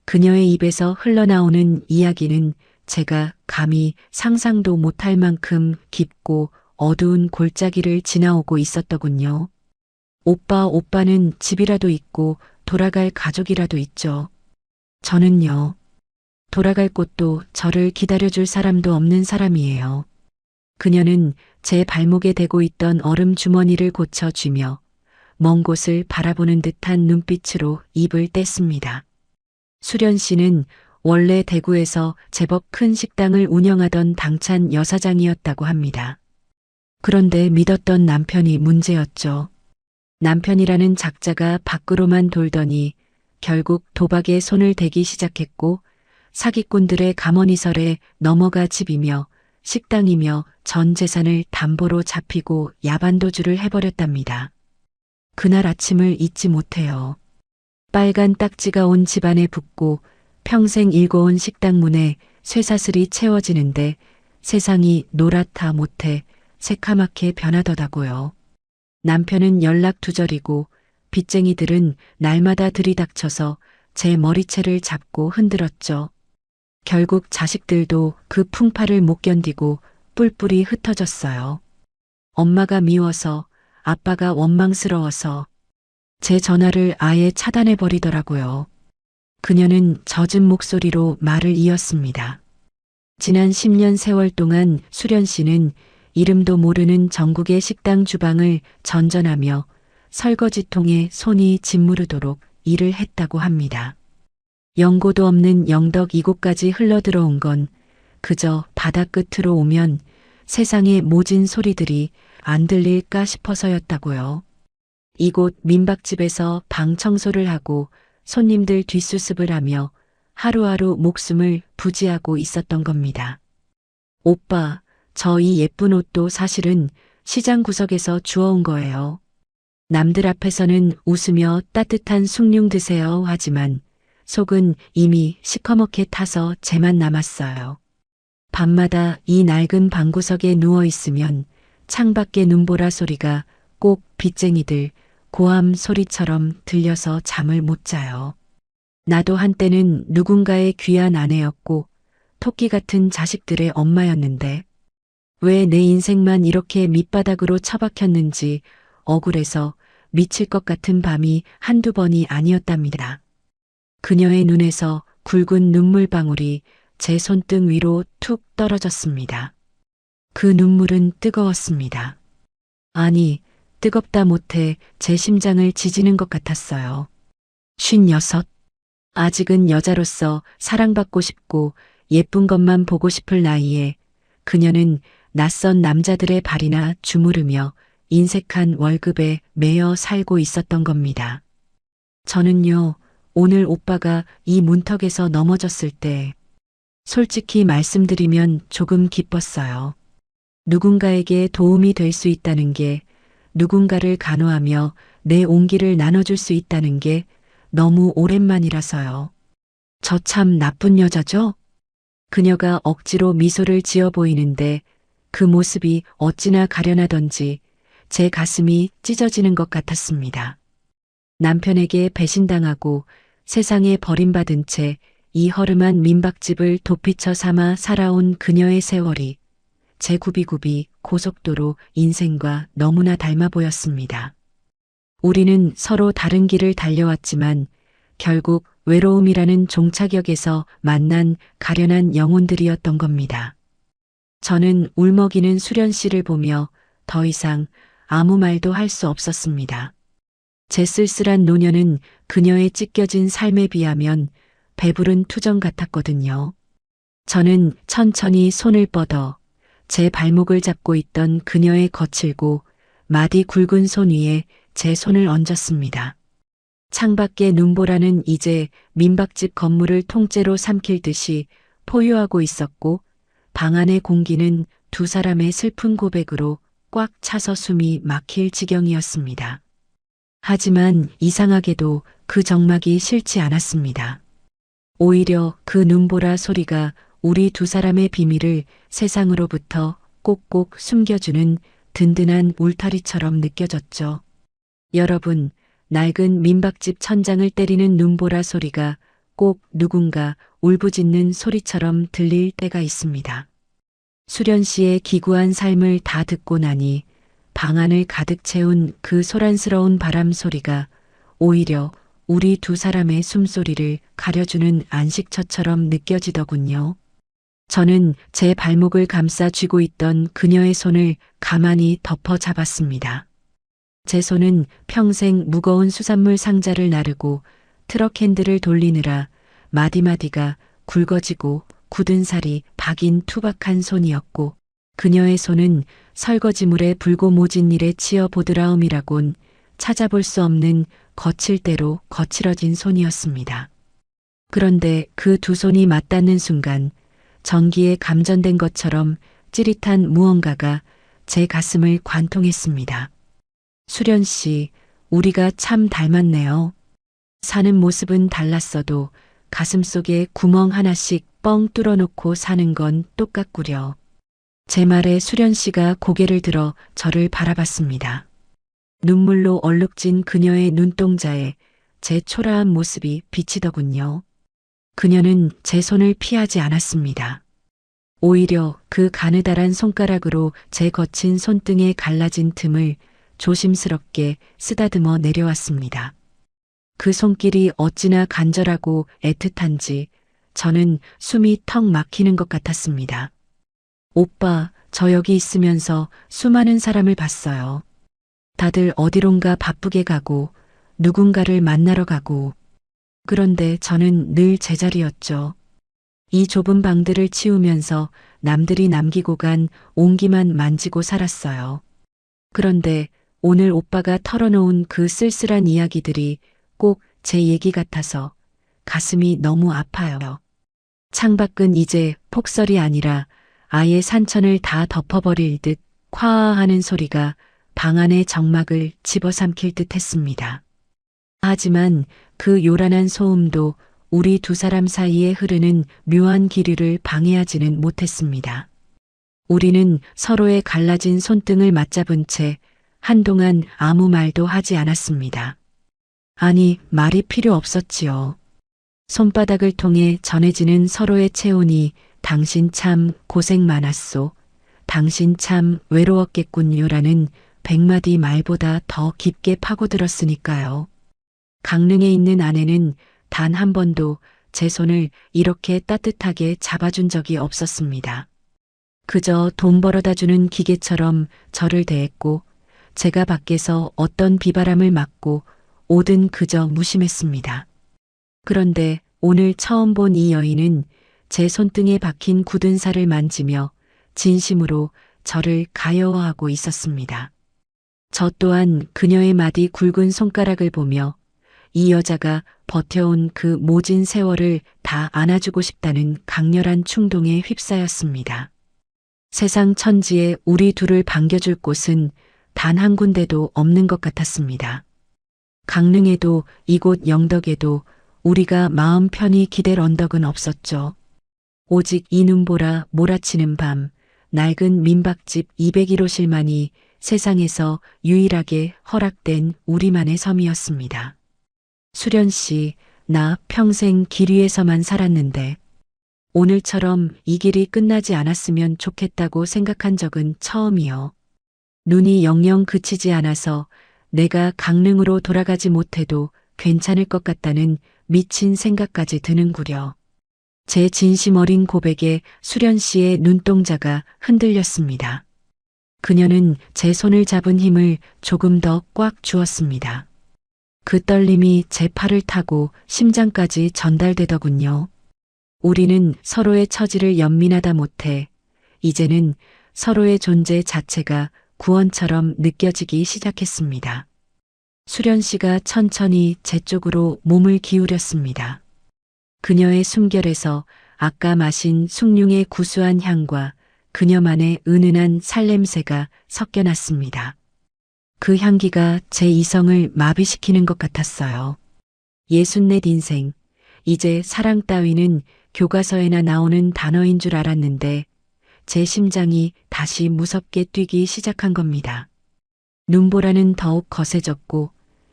그녀의 입에서 흘러나오는 이야기는 제가 감히 상상도 못할 만큼 깊고 어두운 골짜기를 지나오고 있었더군요. 오빠는 집이라도 있고 돌아갈 가족이라도 있죠. 저는요. 돌아갈 곳도 저를 기다려줄 사람도 없는 사람이에요. 그녀는 제 발목에 대고 있던 얼음 주머니를 고쳐쥐며 먼 곳을 바라보는 듯한 눈빛으로 입을 뗐습니다. 수련 씨는 원래 대구에서 제법 큰 식당을 운영하던 당찬 여사장이었다고 합니다. 그런데 믿었던 남편이 문제였죠. 남편이라는 작자가 밖으로만 돌더니 결국 도박에 손을 대기 시작했고 사기꾼들의 감언이설에 넘어가 집이며 식당이며 전 재산을 담보로 잡히고 야반도주를 해버렸답니다. 그날 아침을 잊지 못해요. 빨간 딱지가 온 집안에 붙고 평생 일궈온 식당 문에 쇠사슬이 채워지는데 세상이 노랗다 못해 새카맣게 변하더라고요. 남편은 연락 두절이고 빚쟁이들은 날마다 들이닥쳐서 제 머리채를 잡고 흔들었죠. 결국 자식들도 그 풍파를 못 견디고 뿔뿔이 흩어졌어요. 엄마가 미워서, 아빠가 원망스러워서 제 전화를 아예 차단해 버리더라고요. 그녀는 젖은 목소리로 말을 이었습니다. 지난 10년 세월 동안 수련 씨는 이름도 모르는 전국의 식당 주방을 전전하며 설거지통에 손이 짓무르도록 일을 했다고 합니다. 연고도 없는 영덕 이곳까지 흘러들어온 건 그저 바다 끝으로 오면 세상의 모진 소리들이 안 들릴까 싶어서였다고요. 이곳 민박집에서 방 청소를 하고 손님들 뒷수습을 하며 하루하루 목숨을 부지하고 있었던 겁니다. 오빠, 저 이 예쁜 옷도 사실은 시장 구석에서 주워온 거예요. 남들 앞에서는 웃으며 따뜻한 숭늉 드세요 하지만 속은 이미 시커멓게 타서 재만 남았어요. 밤마다 이 낡은 방구석에 누워있으면 창밖의 눈보라 소리가 꼭 빚쟁이들 고함 소리처럼 들려서 잠을 못 자요. 나도 한때는 누군가의 귀한 아내였고 토끼 같은 자식들의 엄마였는데 왜 내 인생만 이렇게 밑바닥으로 처박혔는지 억울해서 미칠 것 같은 밤이 한두 번이 아니었답니다. 그녀의 눈에서 굵은 눈물방울이 제 손등 위로 툭 떨어졌습니다. 그 눈물은 뜨거웠습니다. 아니, 뜨겁다 못해 제 심장을 지지는 것 같았어요. 56. 아직은 여자로서 사랑받고 싶고 예쁜 것만 보고 싶을 나이에 그녀는 낯선 남자들의 발이나 주무르며 인색한 월급에 매여 살고 있었던 겁니다. 저는요, 오늘 오빠가 이 문턱에서 넘어졌을 때 솔직히 말씀드리면 조금 기뻤어요. 누군가에게 도움이 될 수 있다는 게, 누군가를 간호하며 내 온기를 나눠줄 수 있다는 게 너무 오랜만이라서요. 저 참 나쁜 여자죠? 그녀가 억지로 미소를 지어 보이는데 그 모습이 어찌나 가련하던지 제 가슴이 찢어지는 것 같았습니다. 남편에게 배신당하고 세상에 버림받은 채 이 허름한 민박집을 도피처 삼아 살아온 그녀의 세월이 제 구비구비 고속도로 인생과 너무나 닮아 보였습니다. 우리는 서로 다른 길을 달려왔지만 결국 외로움이라는 종착역에서 만난 가련한 영혼들이었던 겁니다. 저는 울먹이는 수련 씨를 보며 더 이상 아무 말도 할 수 없었습니다. 제 쓸쓸한 노년은 그녀의 찢겨진 삶에 비하면 배부른 투정 같았거든요. 저는 천천히 손을 뻗어 제 발목을 잡고 있던 그녀의 거칠고 마디 굵은 손 위에 제 손을 얹었습니다. 창밖의 눈보라는 이제 민박집 건물을 통째로 삼킬 듯이 포효하고 있었고 방 안의 공기는 두 사람의 슬픈 고백으로 꽉 차서 숨이 막힐 지경이었습니다. 하지만 이상하게도 그 적막이 싫지 않았습니다. 오히려 그 눈보라 소리가 우리 두 사람의 비밀을 세상으로부터 꼭꼭 숨겨주는 든든한 울타리처럼 느껴졌죠. 여러분, 낡은 민박집 천장을 때리는 눈보라 소리가 꼭 누군가 울부짖는 소리처럼 들릴 때가 있습니다. 수련 씨의 기구한 삶을 다 듣고 나니 방 안을 가득 채운 그 소란스러운 바람 소리가 오히려 우리 두 사람의 숨소리를 가려주는 안식처처럼 느껴지더군요. 저는 제 발목을 감싸 쥐고 있던 그녀의 손을 가만히 덮어 잡았습니다. 제 손은 평생 무거운 수산물 상자를 나르고 트럭 핸들을 돌리느라 마디마디가 굵어지고 굳은 살이 박인 투박한 손이었고 그녀의 손은 설거지물에 불고 모진 일에 치여 보드라움이라곤 찾아볼 수 없는 거칠 대로 거칠어진 손이었습니다. 그런데 그 두 손이 맞닿는 순간 전기에 감전된 것처럼 찌릿한 무언가가 제 가슴을 관통했습니다. 수련 씨, 우리가 참 닮았네요. 사는 모습은 달랐어도 가슴 속에 구멍 하나씩 뻥 뚫어놓고 사는 건 똑같구려. 제 말에 수련 씨가 고개를 들어 저를 바라봤습니다. 눈물로 얼룩진 그녀의 눈동자에 제 초라한 모습이 비치더군요. 그녀는 제 손을 피하지 않았습니다. 오히려 그 가느다란 손가락으로 제 거친 손등에 갈라진 틈을 조심스럽게 쓰다듬어 내려왔습니다. 그 손길이 어찌나 간절하고 애틋한지 저는 숨이 턱 막히는 것 같았습니다. 오빠, 저 여기 있으면서 수많은 사람을 봤어요. 다들 어디론가 바쁘게 가고 누군가를 만나러 가고 그런데 저는 늘 제자리였죠. 이 좁은 방들을 치우면서 남들이 남기고 간 온기만 만지고 살았어요. 그런데 오늘 오빠가 털어놓은 그 쓸쓸한 이야기들이 꼭 제 얘기 같아서 가슴이 너무 아파요. 창밖은 이제 폭설이 아니라 아예 산천을 다 덮어버릴 듯 콰하는 소리가 방 안의 적막을 집어삼킬 듯 했습니다. 하지만 그 요란한 소음도 우리 두 사람 사이에 흐르는 묘한 기류를 방해하지는 못했습니다. 우리는 서로의 갈라진 손등을 맞잡은 채 한동안 아무 말도 하지 않았습니다. 아니, 말이 필요 없었지요. 손바닥을 통해 전해지는 서로의 체온이 당신 참 고생 많았소. 당신 참 외로웠겠군요라는 100마디 말보다 더 깊게 파고들었으니까요. 강릉에 있는 아내는 단 한 번도 제 손을 이렇게 따뜻하게 잡아준 적이 없었습니다. 그저 돈 벌어다 주는 기계처럼 저를 대했고 제가 밖에서 어떤 비바람을 맞고 오든 그저 무심했습니다. 그런데 오늘 처음 본 이 여인은 제 손등에 박힌 굳은 살을 만지며 진심으로 저를 가여워하고 있었습니다. 저 또한 그녀의 마디 굵은 손가락을 보며 이 여자가 버텨온 그 모진 세월을 다 안아주고 싶다는 강렬한 충동에 휩싸였습니다. 세상 천지에 우리 둘을 반겨줄 곳은 단 한 군데도 없는 것 같았습니다. 강릉에도 이곳 영덕에도 우리가 마음 편히 기댈 언덕은 없었죠. 오직 이 눈보라 몰아치는 밤, 낡은 민박집 201호실만이 세상에서 유일하게 허락된 우리만의 섬이었습니다. 수련 씨, 나 평생 길 위에서만 살았는데 오늘처럼 이 길이 끝나지 않았으면 좋겠다고 생각한 적은 처음이요. 눈이 영영 그치지 않아서 내가 강릉으로 돌아가지 못해도 괜찮을 것 같다는 미친 생각까지 드는구려. 제 진심 어린 고백에 수련 씨의 눈동자가 흔들렸습니다. 그녀는 제 손을 잡은 힘을 조금 더 꽉 주었습니다. 그 떨림이 제 팔을 타고 심장까지 전달되더군요. 우리는 서로의 처지를 연민하다 못해 이제는 서로의 존재 자체가 구원처럼 느껴지기 시작했습니다. 수련 씨가 천천히 제 쪽으로 몸을 기울였습니다. 그녀의 숨결에서 아까 마신 숭늉의 구수한 향과 그녀만의 은은한 살냄새가 섞여 났습니다. 그 향기가 제 이성을 마비시키는 것 같았어요. 64 인생, 이제 사랑 따위는 교과서에나 나오는 단어인 줄 알았는데 제 심장이 다시 무섭게 뛰기 시작한 겁니다. 눈보라는 더욱 거세졌고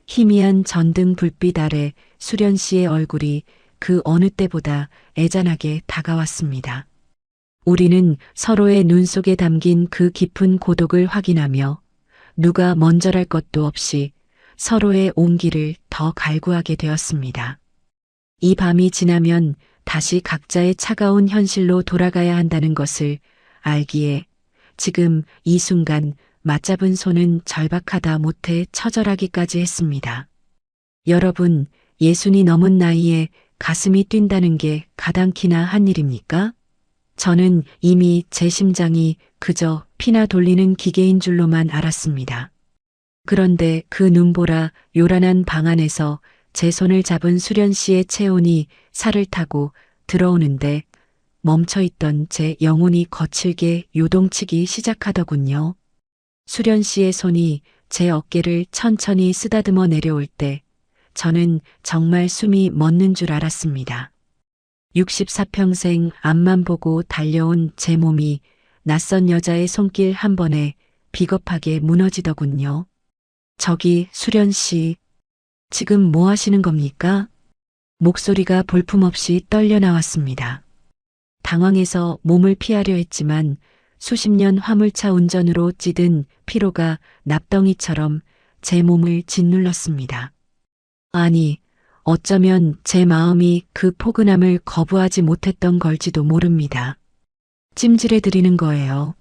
희미한 전등 불빛 아래 수련 씨의 얼굴이 그 어느 때보다 애잔하게 다가왔습니다. 우리는 서로의 눈 속에 담긴 그 깊은 고독을 확인하며 누가 먼저랄 것도 없이 서로의 온기를 더 갈구하게 되었습니다. 이 밤이 지나면 다시 각자의 차가운 현실로 돌아가야 한다는 것을 알기에 지금 이 순간 맞잡은 손은 절박하다 못해 처절하기까지 했습니다. 여러분, 60이 넘은 나이에 가슴이 뛴다는 게 가당키나 한 일입니까? 저는 이미 제 심장이 그저 피나 돌리는 기계인 줄로만 알았습니다. 그런데 그 눈보라 요란한 방 안에서 제 손을 잡은 수련 씨의 체온이 살을 타고 들어오는데 멈춰있던 제 영혼이 거칠게 요동치기 시작하더군요. 수련 씨의 손이 제 어깨를 천천히 쓰다듬어 내려올 때 저는 정말 숨이 멎는 줄 알았습니다. 64평생 앞만 보고 달려온 제 몸이 낯선 여자의 손길 한 번에 비겁하게 무너지더군요. 저기 수련 씨, 지금 뭐 하시는 겁니까? 목소리가 볼품없이 떨려 나왔습니다. 당황해서 몸을 피하려 했지만 수십 년 화물차 운전으로 찌든 피로가 납덩이처럼 제 몸을 짓눌렀습니다. 아니, 어쩌면 제 마음이 그 포근함을 거부하지 못했던 걸지도 모릅니다. 찜질해 드리는 거예요.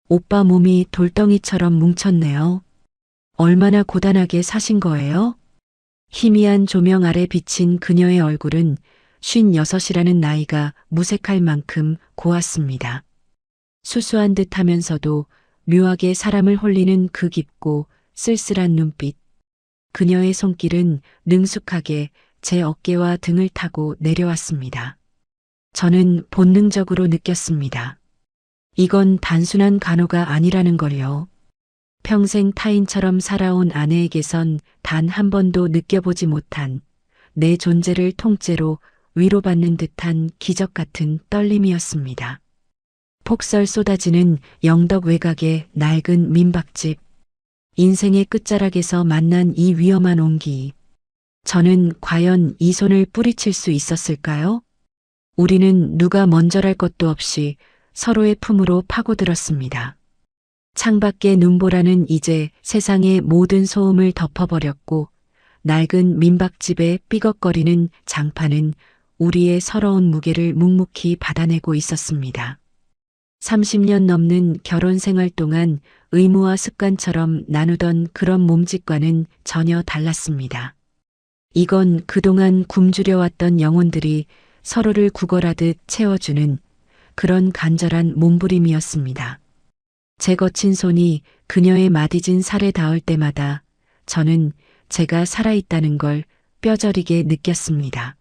오빠 몸이 돌덩이처럼 뭉쳤네요. 얼마나 고단하게 사신 거예요? 희미한 조명 아래 비친 그녀의 얼굴은 56이라는 나이가 무색할 만큼 고왔습니다. 수수한 듯 하면서도 묘하게 사람을 홀리는 그 깊고 쓸쓸한 눈빛. 그녀의 손길은 능숙하게 제 어깨와 등을 타고 내려왔습니다. 저는 본능적으로 느꼈습니다. 이건 단순한 간호가 아니라는 걸요. 평생 타인처럼 살아온 아내에게선 단 한 번도 느껴보지 못한 내 존재를 통째로 위로받는 듯한 기적 같은 떨림이었습니다. 폭설 쏟아지는 영덕 외곽의 낡은 민박집. 인생의 끝자락에서 만난 이 위험한 온기. 저는 과연 이 손을 뿌리칠 수 있었을까요? 우리는 누가 먼저랄 것도 없이 서로의 품으로 파고들었습니다. 창밖의 눈보라는 이제 세상의 모든 소음을 덮어버렸고 낡은 민박집의 삐걱거리는 장판은 우리의 서러운 무게를 묵묵히 받아내고 있었습니다. 30년 넘는 결혼 생활 동안 의무와 습관처럼 나누던 그런 몸짓과는 전혀 달랐습니다. 이건 그동안 굶주려왔던 영혼들이 서로를 구걸하듯 채워주는 그런 간절한 몸부림이었습니다. 제 거친 손이 그녀의 마디진 살에 닿을 때마다 저는 제가 살아있다는 걸 뼈저리게 느꼈습니다.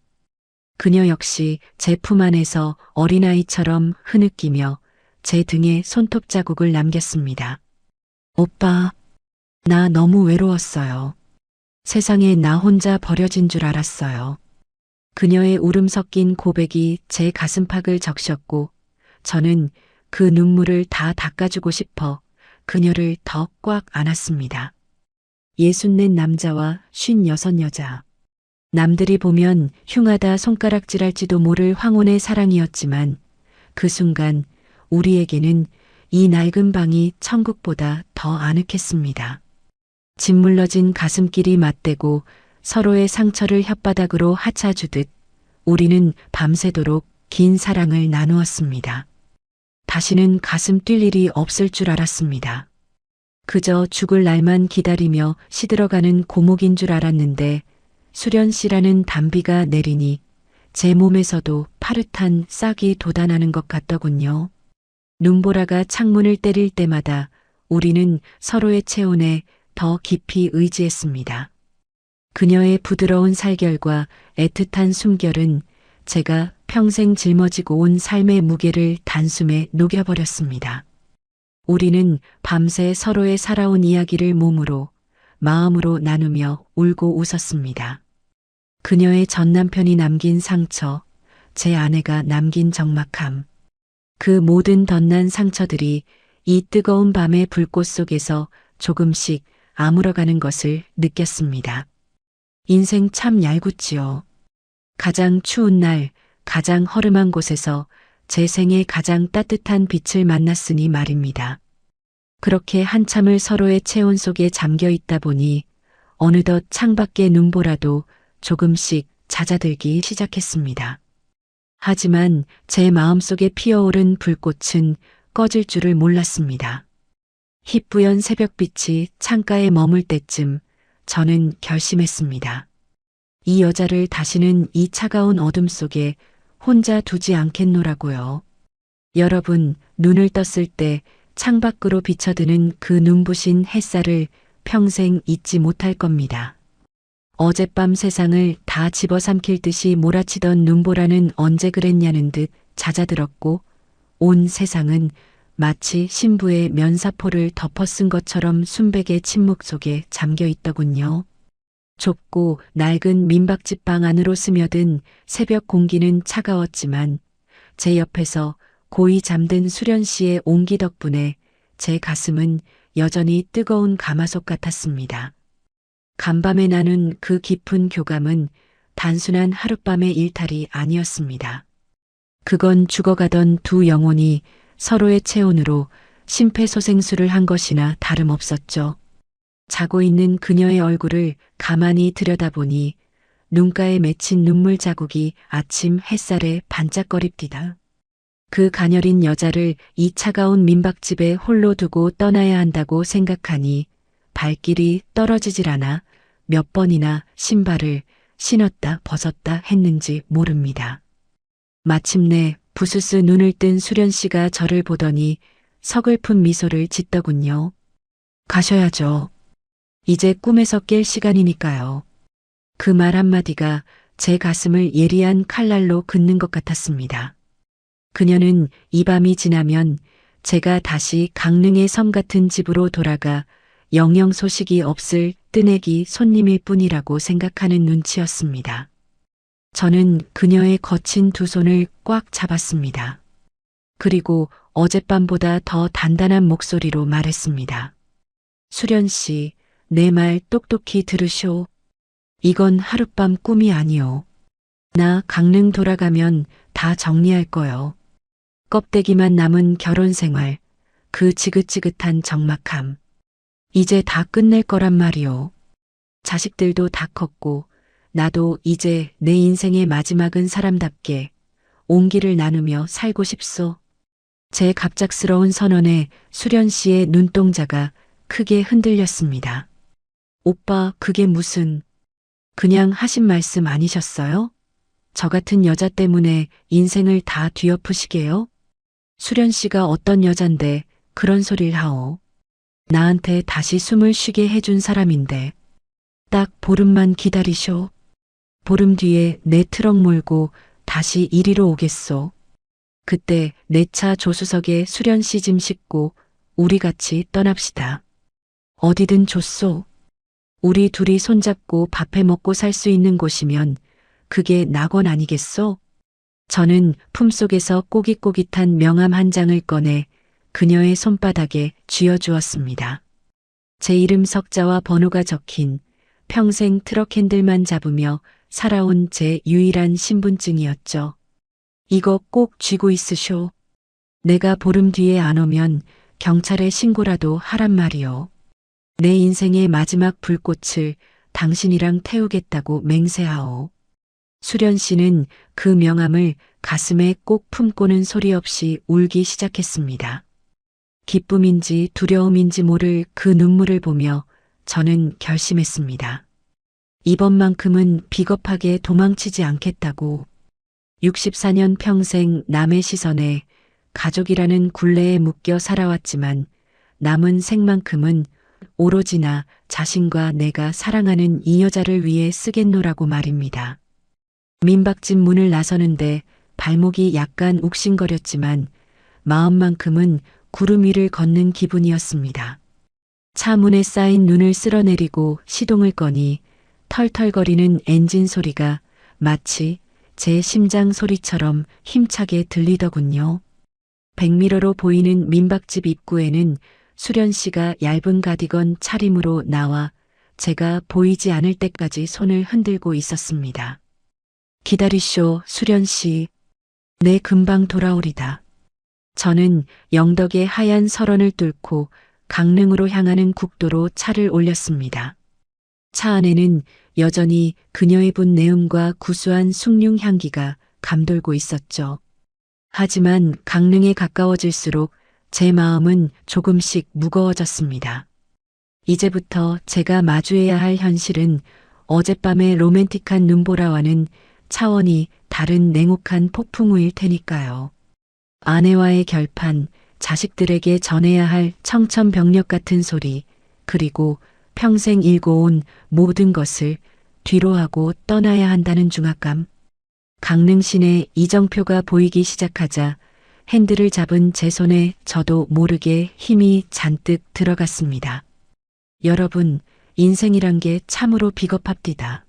그녀 역시 제 품 안에서 어린아이처럼 흐느끼며 제 등에 손톱 자국을 남겼습니다. 오빠, 나 너무 외로웠어요. 세상에 나 혼자 버려진 줄 알았어요. 그녀의 울음 섞인 고백이 제 가슴팍을 적셨고 저는 그 눈물을 다 닦아주고 싶어 그녀를 더 꽉 안았습니다. 64 남자와 56 여자. 남들이 보면 흉하다 손가락질할지도 모를 황혼의 사랑이었지만 그 순간 우리에게는 이 낡은 방이 천국보다 더 아늑했습니다. 짓물러진 가슴끼리 맞대고 서로의 상처를 혓바닥으로 하차주듯 우리는 밤새도록 긴 사랑을 나누었습니다. 다시는 가슴 뛸 일이 없을 줄 알았습니다. 그저 죽을 날만 기다리며 시들어가는 고목인 줄 알았는데 수련 씨라는 단비가 내리니 제 몸에서도 파릇한 싹이 돋아나는 것 같더군요. 눈보라가 창문을 때릴 때마다 우리는 서로의 체온에 더 깊이 의지했습니다. 그녀의 부드러운 살결과 애틋한 숨결은 제가 평생 짊어지고 온 삶의 무게를 단숨에 녹여버렸습니다. 우리는 밤새 서로의 살아온 이야기를 몸으로, 마음으로 나누며 울고 웃었습니다. 그녀의 전 남편이 남긴 상처, 제 아내가 남긴 적막함, 그 모든 덧난 상처들이 이 뜨거운 밤의 불꽃 속에서 조금씩 아물어가는 것을 느꼈습니다. 인생 참 얄궂지요. 가장 추운 날, 가장 허름한 곳에서 제 생에 가장 따뜻한 빛을 만났으니 말입니다. 그렇게 한참을 서로의 체온 속에 잠겨 있다 보니 어느덧 창밖의 눈보라도 조금씩 잦아들기 시작했습니다. 하지만 제 마음속에 피어오른 불꽃은 꺼질 줄을 몰랐습니다. 희뿌연 새벽빛이 창가에 머물 때쯤 저는 결심했습니다. 이 여자를 다시는 이 차가운 어둠 속에 혼자 두지 않겠노라고요. 여러분, 눈을 떴을 때 창밖으로 비쳐드는 그 눈부신 햇살을 평생 잊지 못할 겁니다. 어젯밤 세상을 다 집어삼킬 듯이 몰아치던 눈보라는 언제 그랬냐는 듯 잦아들었고 온 세상은 마치 신부의 면사포를 덮어쓴 것처럼 순백의 침묵 속에 잠겨 있더군요. 좁고 낡은 민박집 방 안으로 스며든 새벽 공기는 차가웠지만 제 옆에서 고이 잠든 수련 씨의 온기 덕분에 제 가슴은 여전히 뜨거운 가마솥 같았습니다. 간밤에 나눈 그 깊은 교감은 단순한 하룻밤의 일탈이 아니었습니다. 그건 죽어가던 두 영혼이 서로의 체온으로 심폐소생술을 한 것이나 다름없었죠. 자고 있는 그녀의 얼굴을 가만히 들여다보니 눈가에 맺힌 눈물 자국이 아침 햇살에 반짝거립디다. 그 가녀린 여자를 이 차가운 민박집에 홀로 두고 떠나야 한다고 생각하니 발길이 떨어지질 않아 몇 번이나 신발을 신었다 벗었다 했는지 모릅니다. 마침내 부스스 눈을 뜬 수련 씨가 저를 보더니 서글픈 미소를 짓더군요. 가셔야죠. 이제 꿈에서 깰 시간이니까요. 그 말 한마디가 제 가슴을 예리한 칼날로 긋는 것 같았습니다. 그녀는 이 밤이 지나면 제가 다시 강릉의 섬 같은 집으로 돌아가 영영 소식이 없을 뜨내기 손님일 뿐이라고 생각하는 눈치였습니다. 저는 그녀의 거친 두 손을 꽉 잡았습니다. 그리고 어젯밤보다 더 단단한 목소리로 말했습니다. 수련 씨, 내 말 똑똑히 들으쇼. 이건 하룻밤 꿈이 아니오. 나 강릉 돌아가면 다 정리할 거요. 껍데기만 남은 결혼 생활, 그 지긋지긋한 적막함. 이제 다 끝낼 거란 말이오. 자식들도 다 컸고 나도 이제 내 인생의 마지막은 사람답게 온기를 나누며 살고 싶소. 제 갑작스러운 선언에 수련 씨의 눈동자가 크게 흔들렸습니다. 오빠, 그게 무슨... 그냥 하신 말씀 아니셨어요? 저 같은 여자 때문에 인생을 다 뒤엎으시게요? 수련 씨가 어떤 여잔데 그런 소리를 하오. 나한테 다시 숨을 쉬게 해준 사람인데 딱 보름만 기다리쇼. 보름 뒤에 내 트럭 몰고 다시 이리로 오겠소. 그때 내 차 조수석에 수련 씨 짐 싣고 우리 같이 떠납시다. 어디든 좋소. 우리 둘이 손잡고 밥해 먹고 살 수 있는 곳이면 그게 낙원 아니겠소? 저는 품속에서 꼬깃꼬깃한 명함 한 장을 꺼내 그녀의 손바닥에 쥐어주었습니다. 제 이름 석자와 번호가 적힌 평생 트럭 핸들만 잡으며 살아온 제 유일한 신분증이었죠. 이거 꼭 쥐고 있으쇼. 내가 보름 뒤에 안 오면 경찰에 신고라도 하란 말이오. 내 인생의 마지막 불꽃을 당신이랑 태우겠다고 맹세하오. 수련 씨는 그 명함을 가슴에 꼭 품고는 소리 없이 울기 시작했습니다. 기쁨인지 두려움인지 모를 그 눈물을 보며 저는 결심했습니다. 이번만큼은 비겁하게 도망치지 않겠다고. 64년 평생 남의 시선에 가족이라는 굴레에 묶여 살아왔지만 남은 생만큼은 오로지 나 자신과 내가 사랑하는 이 여자를 위해 쓰겠노라고 말입니다. 민박집 문을 나서는데 발목이 약간 욱신거렸지만 마음만큼은 구름 위를 걷는 기분이었습니다. 차 문에 쌓인 눈을 쓸어내리고 시동을 꺼니 털털거리는 엔진 소리가 마치 제 심장 소리처럼 힘차게 들리더군요. 백미러로 보이는 민박집 입구에는 수련 씨가 얇은 가디건 차림으로 나와 제가 보이지 않을 때까지 손을 흔들고 있었습니다. 기다리쇼, 수련 씨. 내 금방 돌아오리다. 저는 영덕의 하얀 설원을 뚫고 강릉으로 향하는 국도로 차를 올렸습니다. 차 안에는 여전히 그녀의 분 내음과 구수한 숭늉 향기가 감돌고 있었죠. 하지만 강릉에 가까워질수록 제 마음은 조금씩 무거워졌습니다. 이제부터 제가 마주해야 할 현실은 어젯밤의 로맨틱한 눈보라와는 차원이 다른 냉혹한 폭풍우일 테니까요. 아내와의 결판, 자식들에게 전해야 할 청천벽력 같은 소리, 그리고 평생 일궈온 모든 것을 뒤로하고 떠나야 한다는 중압감. 강릉 시내 이정표가 보이기 시작하자 핸들을 잡은 제 손에 저도 모르게 힘이 잔뜩 들어갔습니다. 여러분, 인생이란 게 참으로 비겁합디다.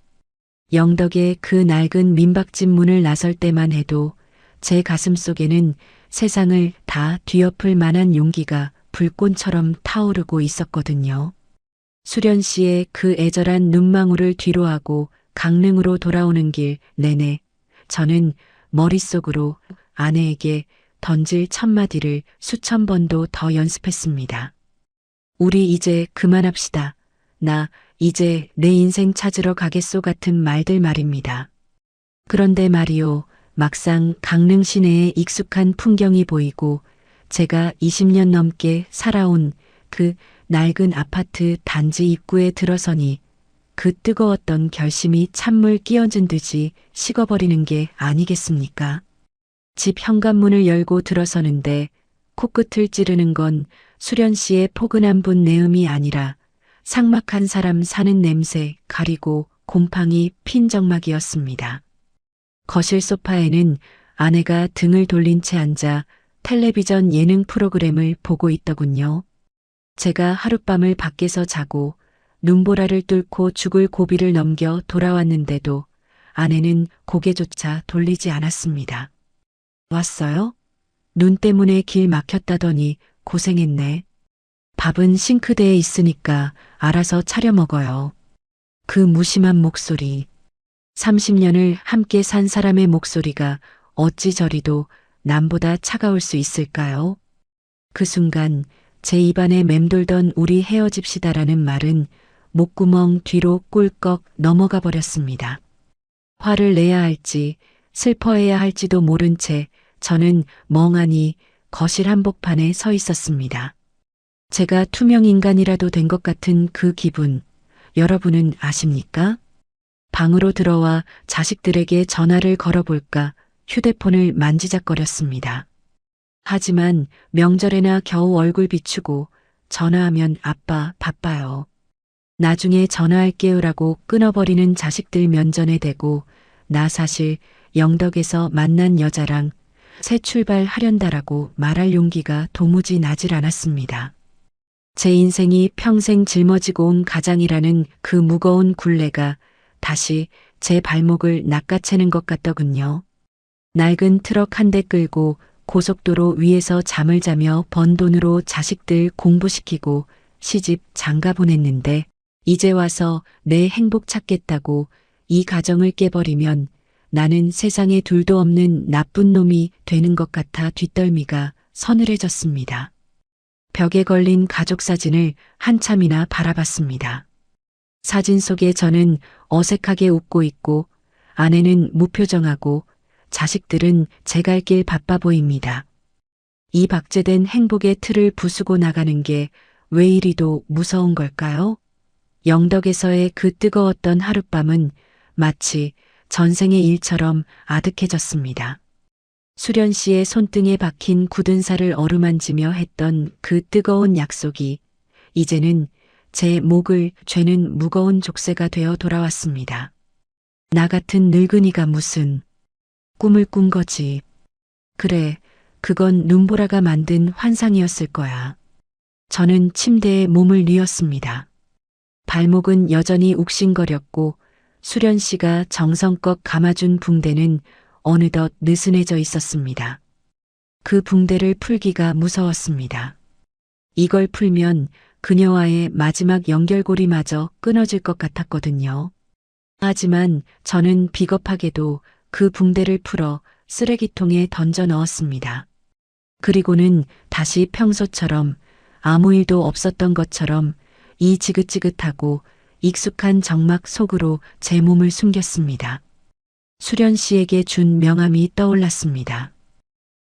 영덕의 그 낡은 민박집 문을 나설 때만 해도 제 가슴 속에는 세상을 다 뒤엎을 만한 용기가 불꽃처럼 타오르고 있었거든요. 수련 씨의 그 애절한 눈망울을 뒤로하고 강릉으로 돌아오는 길 내내 저는 머릿속으로 아내에게 던질 첫마디를 수천 번도 더 연습했습니다. 우리 이제 그만합시다. 나 이제 내 인생 찾으러 가겠소 같은 말들 말입니다. 그런데 말이요, 막상 강릉 시내의 익숙한 풍경이 보이고 제가 20년 넘게 살아온 그 낡은 아파트 단지 입구에 들어서니 그 뜨거웠던 결심이 찬물 끼얹은 듯이 식어버리는 게 아니겠습니까? 집 현관문을 열고 들어서는데 코끝을 찌르는 건 수련 씨의 포근한 분 내음이 아니라 삭막한 사람 사는 냄새 가리고 곰팡이 핀 정막이었습니다. 거실 소파에는 아내가 등을 돌린 채 앉아 텔레비전 예능 프로그램을 보고 있더군요. 제가 하룻밤을 밖에서 자고 눈보라를 뚫고 죽을 고비를 넘겨 돌아왔는데도 아내는 고개조차 돌리지 않았습니다. 왔어요? 눈 때문에 길 막혔다더니 고생했네. 밥은 싱크대에 있으니까 알아서 차려 먹어요. 그 무심한 목소리. 30년을 함께 산 사람의 목소리가 어찌 저리도 남보다 차가울 수 있을까요? 그 순간 제 입안에 맴돌던 우리 헤어집시다라는 말은 목구멍 뒤로 꿀꺽 넘어가 버렸습니다. 화를 내야 할지 슬퍼해야 할지도 모른 채 저는 멍하니 거실 한복판에 서 있었습니다. 제가 투명인간이라도 된 것 같은 그 기분, 여러분은 아십니까? 방으로 들어와 자식들에게 전화를 걸어볼까 휴대폰을 만지작거렸습니다. 하지만 명절에나 겨우 얼굴 비추고 전화하면 아빠 바빠요. 나중에 전화할게요라고 끊어버리는 자식들 면전에 대고 나 사실 영덕에서 만난 여자랑 새 출발하련다라고 말할 용기가 도무지 나질 않았습니다. 제 인생이 평생 짊어지고 온 가장이라는 그 무거운 굴레가 다시 제 발목을 낚아채는 것 같더군요. 낡은 트럭 한 대 끌고 고속도로 위에서 잠을 자며 번 돈으로 자식들 공부시키고 시집 장가 보냈는데 이제 와서 내 행복 찾겠다고 이 가정을 깨버리면 나는 세상에 둘도 없는 나쁜 놈이 되는 것 같아 뒷덜미가 서늘해졌습니다. 벽에 걸린 가족 사진을 한참이나 바라봤습니다. 사진 속에 저는 어색하게 웃고 있고 아내는 무표정하고 자식들은 제 갈 길 바빠 보입니다. 이 박제된 행복의 틀을 부수고 나가는 게 왜 이리도 무서운 걸까요? 영덕에서의 그 뜨거웠던 하룻밤은 마치 전생의 일처럼 아득해졌습니다. 수련 씨의 손등에 박힌 굳은 살을 어루만지며 했던 그 뜨거운 약속이 이제는 제 목을 죄는 무거운 족쇄가 되어 돌아왔습니다. 나 같은 늙은이가 무슨 꿈을 꾼 거지. 그래, 그건 눈보라가 만든 환상이었을 거야. 저는 침대에 몸을 뉘었습니다. 발목은 여전히 욱신거렸고 수련 씨가 정성껏 감아준 붕대는 어느덧 느슨해져 있었습니다. 그 붕대를 풀기가 무서웠습니다. 이걸 풀면 그녀와의 마지막 연결고리마저 끊어질 것 같았거든요. 하지만 저는 비겁하게도 그 붕대를 풀어 쓰레기통에 던져 넣었습니다. 그리고는 다시 평소처럼 아무 일도 없었던 것처럼 이 지긋지긋하고 익숙한 정막 속으로 제 몸을 숨겼습니다. 수련 씨에게 준 명함이 떠올랐습니다.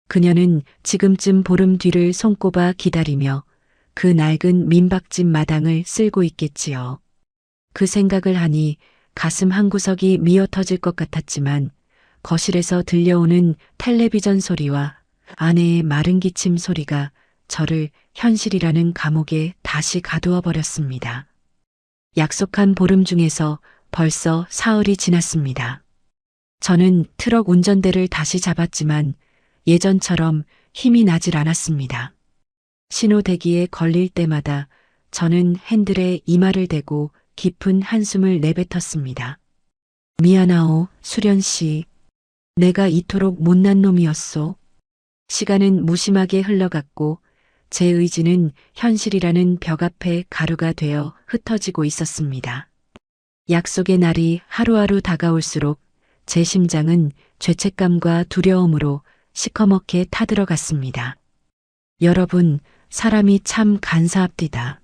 그녀는 지금쯤 보름 뒤를 손꼽아 기다리며 그 낡은 민박집 마당을 쓸고 있겠지요. 그 생각을 하니 가슴 한구석이 미어 터질 것 같았지만 거실에서 들려오는 텔레비전 소리와 아내의 마른 기침 소리가 저를 현실이라는 감옥에 다시 가두어 버렸습니다. 약속한 보름 중에서 벌써 사흘이 지났습니다. 저는 트럭 운전대를 다시 잡았지만 예전처럼 힘이 나질 않았습니다. 신호 대기에 걸릴 때마다 저는 핸들에 이마를 대고 깊은 한숨을 내뱉었습니다. 미안하오, 수련 씨. 내가 이토록 못난 놈이었소. 시간은 무심하게 흘러갔고 제 의지는 현실이라는 벽 앞에 가루가 되어 흩어지고 있었습니다. 약속의 날이 하루하루 다가올수록 제 심장은 죄책감과 두려움으로 시커멓게 타들어갔습니다. 여러분, 사람이 참 간사합디다.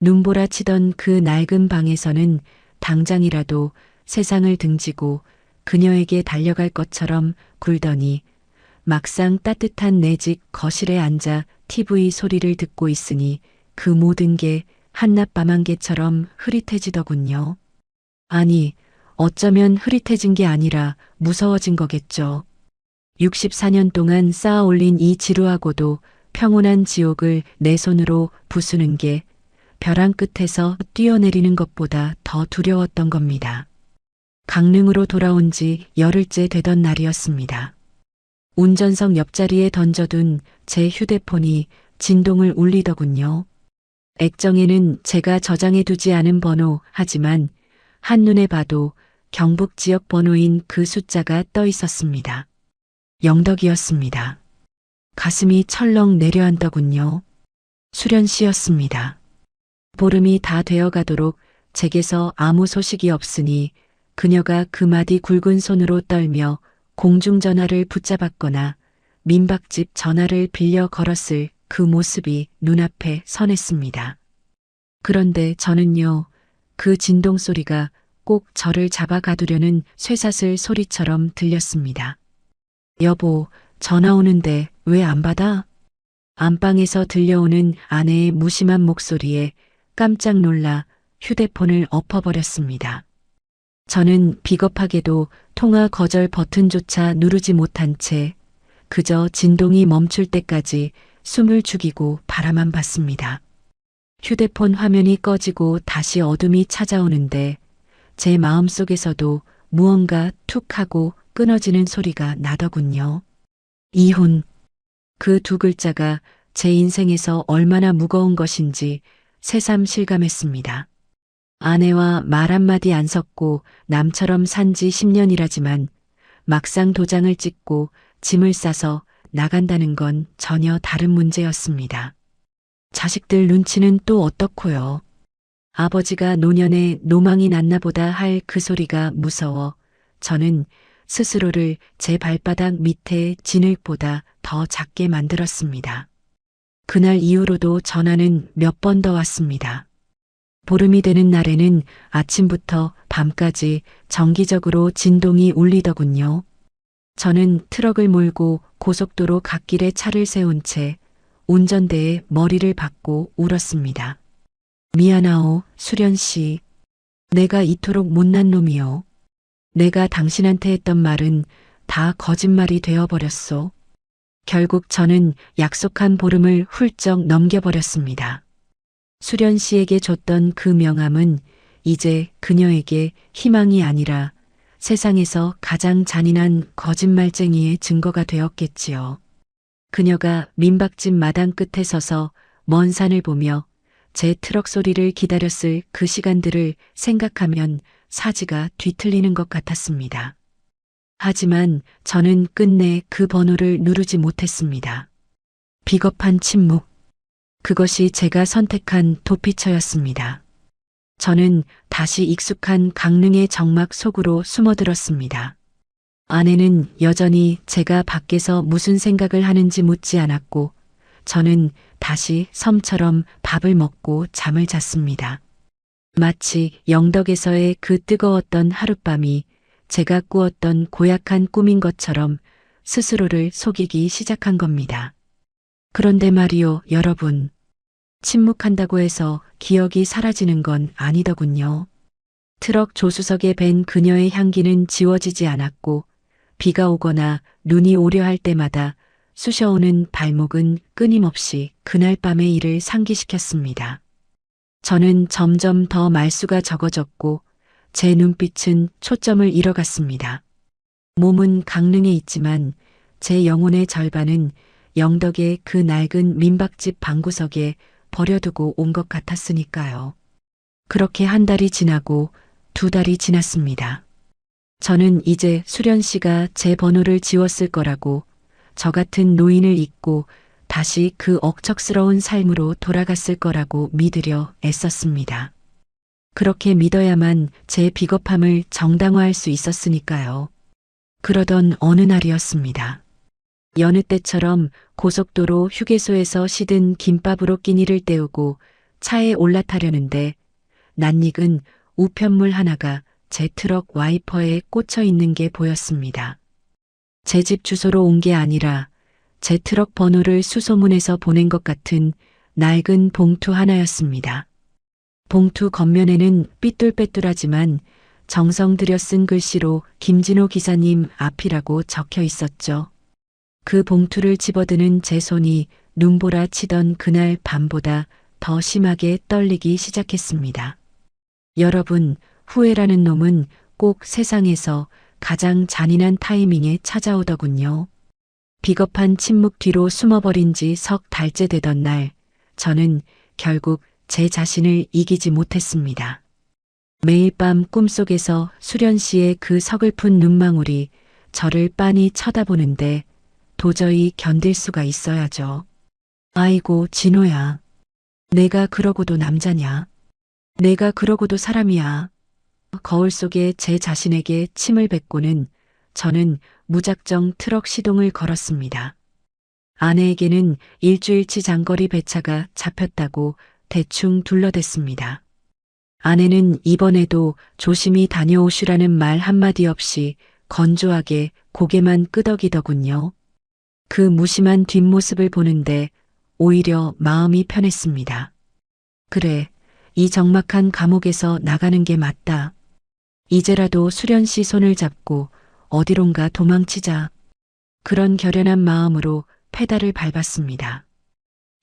눈보라 치던 그 낡은 방에서는 당장이라도 세상을 등지고 그녀에게 달려갈 것처럼 굴더니 막상 따뜻한 내 집 거실에 앉아 TV 소리를 듣고 있으니 그 모든 게 한낮 밤안개처럼 흐릿해지더군요. 아니, 어쩌면 흐릿해진 게 아니라 무서워진 거겠죠. 64년 동안 쌓아 올린 이 지루하고도 평온한 지옥을 내 손으로 부수는 게 벼랑 끝에서 뛰어내리는 것보다 더 두려웠던 겁니다. 강릉으로 돌아온 지 열흘째 되던 날이었습니다. 운전석 옆자리에 던져둔 제 휴대폰이 진동을 울리더군요. 액정에는 제가 저장해두지 않은 번호 하지만 한눈에 봐도 경북 지역 번호인 그 숫자가 떠 있었습니다. 영덕이었습니다. 가슴이 철렁 내려앉더군요. 수련 씨였습니다. 보름이 다 되어가도록 제게서 아무 소식이 없으니 그녀가 그 마디 굵은 손으로 떨며 공중전화를 붙잡았거나 민박집 전화를 빌려 걸었을 그 모습이 눈앞에 선했습니다. 그런데 저는요, 그 진동 소리가 꼭 저를 잡아 가두려는 쇠사슬 소리처럼 들렸습니다. 여보, 전화 오는데 왜 안 받아? 안방에서 들려오는 아내의 무심한 목소리에 깜짝 놀라 휴대폰을 엎어버렸습니다. 저는 비겁하게도 통화 거절 버튼조차 누르지 못한 채 그저 진동이 멈출 때까지 숨을 죽이고 바라만 봤습니다. 휴대폰 화면이 꺼지고 다시 어둠이 찾아오는데 제 마음속에서도 무언가 툭 하고 끊어지는 소리가 나더군요. 이혼. 그 두 글자가 제 인생에서 얼마나 무거운 것인지 새삼 실감했습니다. 아내와 말 한마디 안 섞고 남처럼 산 지 10년이라지만 막상 도장을 찍고 짐을 싸서 나간다는 건 전혀 다른 문제였습니다. 자식들 눈치는 또 어떻고요? 아버지가 노년에 노망이 났나 보다 할 그 소리가 무서워 저는 스스로를 제 발바닥 밑에 진흙보다 더 작게 만들었습니다. 그날 이후로도 전화는 몇 번 더 왔습니다. 보름이 되는 날에는 아침부터 밤까지 정기적으로 진동이 울리더군요. 저는 트럭을 몰고 고속도로 갓길에 차를 세운 채 운전대에 머리를 박고 울었습니다. 미안하오, 수련 씨. 내가 이토록 못난 놈이요. 내가 당신한테 했던 말은 다 거짓말이 되어버렸소. 결국 저는 약속한 보름을 훌쩍 넘겨버렸습니다. 수련 씨에게 줬던 그 명함은 이제 그녀에게 희망이 아니라 세상에서 가장 잔인한 거짓말쟁이의 증거가 되었겠지요. 그녀가 민박집 마당 끝에 서서 먼 산을 보며 제 트럭 소리를 기다렸을 그 시간들을 생각하면 사지가 뒤틀리는 것 같았습니다. 하지만 저는 끝내 그 번호를 누르지 못했습니다. 비겁한 침묵. 그것이 제가 선택한 도피처였습니다. 저는 다시 익숙한 강릉의 정막 속으로 숨어들었습니다. 아내는 여전히 제가 밖에서 무슨 생각을 하는지 묻지 않았고 저는 다시 섬처럼 밥을 먹고 잠을 잤습니다. 마치 영덕에서의 그 뜨거웠던 하룻밤이 제가 꾸었던 고약한 꿈인 것처럼 스스로를 속이기 시작한 겁니다. 그런데 말이요, 여러분. 침묵한다고 해서 기억이 사라지는 건 아니더군요. 트럭 조수석에 밴 그녀의 향기는 지워지지 않았고 비가 오거나 눈이 오려 할 때마다 쑤셔오는 발목은 끊임없이 그날 밤의 일을 상기시켰습니다. 저는 점점 더 말수가 적어졌고 제 눈빛은 초점을 잃어갔습니다. 몸은 강릉에 있지만 제 영혼의 절반은 영덕의 그 낡은 민박집 방구석에 버려두고 온 것 같았으니까요. 그렇게 한 달이 지나고 두 달이 지났습니다. 저는 이제 수련 씨가 제 번호를 지웠을 거라고 저 같은 노인을 잊고 다시 그 억척스러운 삶으로 돌아갔을 거라고 믿으려 애썼습니다. 그렇게 믿어야만 제 비겁함을 정당화할 수 있었으니까요. 그러던 어느 날이었습니다. 여느 때처럼 고속도로 휴게소에서 시든 김밥으로 끼니를 때우고 차에 올라타려는데 낯익은 우편물 하나가 제 트럭 와이퍼에 꽂혀 있는 게 보였습니다. 제 집 주소로 온 게 아니라 제 트럭 번호를 수소문해서 보낸 것 같은 낡은 봉투 하나였습니다. 봉투 겉면에는 삐뚤빼뚤하지만 정성 들여 쓴 글씨로 김진호 기사님 앞이라고 적혀 있었죠. 그 봉투를 집어드는 제 손이 눈보라 치던 그날 밤보다 더 심하게 떨리기 시작했습니다. 여러분, 후회라는 놈은 꼭 세상에서 가장 잔인한 타이밍에 찾아오더군요. 비겁한 침묵 뒤로 숨어버린 지 석 달째 되던 날, 저는 결국 제 자신을 이기지 못했습니다. 매일 밤 꿈속에서 수련 씨의 그 서글픈 눈망울이 저를 빤히 쳐다보는데 도저히 견딜 수가 있어야죠. 아이고, 진호야. 내가 그러고도 남자냐? 내가 그러고도 사람이야. 거울 속에 제 자신에게 침을 뱉고는 저는 무작정 트럭 시동을 걸었습니다. 아내에게는 일주일치 장거리 배차가 잡혔다고 대충 둘러댔습니다. 아내는 이번에도 조심히 다녀오시라는 말 한마디 없이 건조하게 고개만 끄덕이더군요. 그 무심한 뒷모습을 보는데 오히려 마음이 편했습니다. 그래, 이 적막한 감옥에서 나가는 게 맞다. 이제라도 수련 씨 손을 잡고 어디론가 도망치자. 그런 결연한 마음으로 페달을 밟았습니다.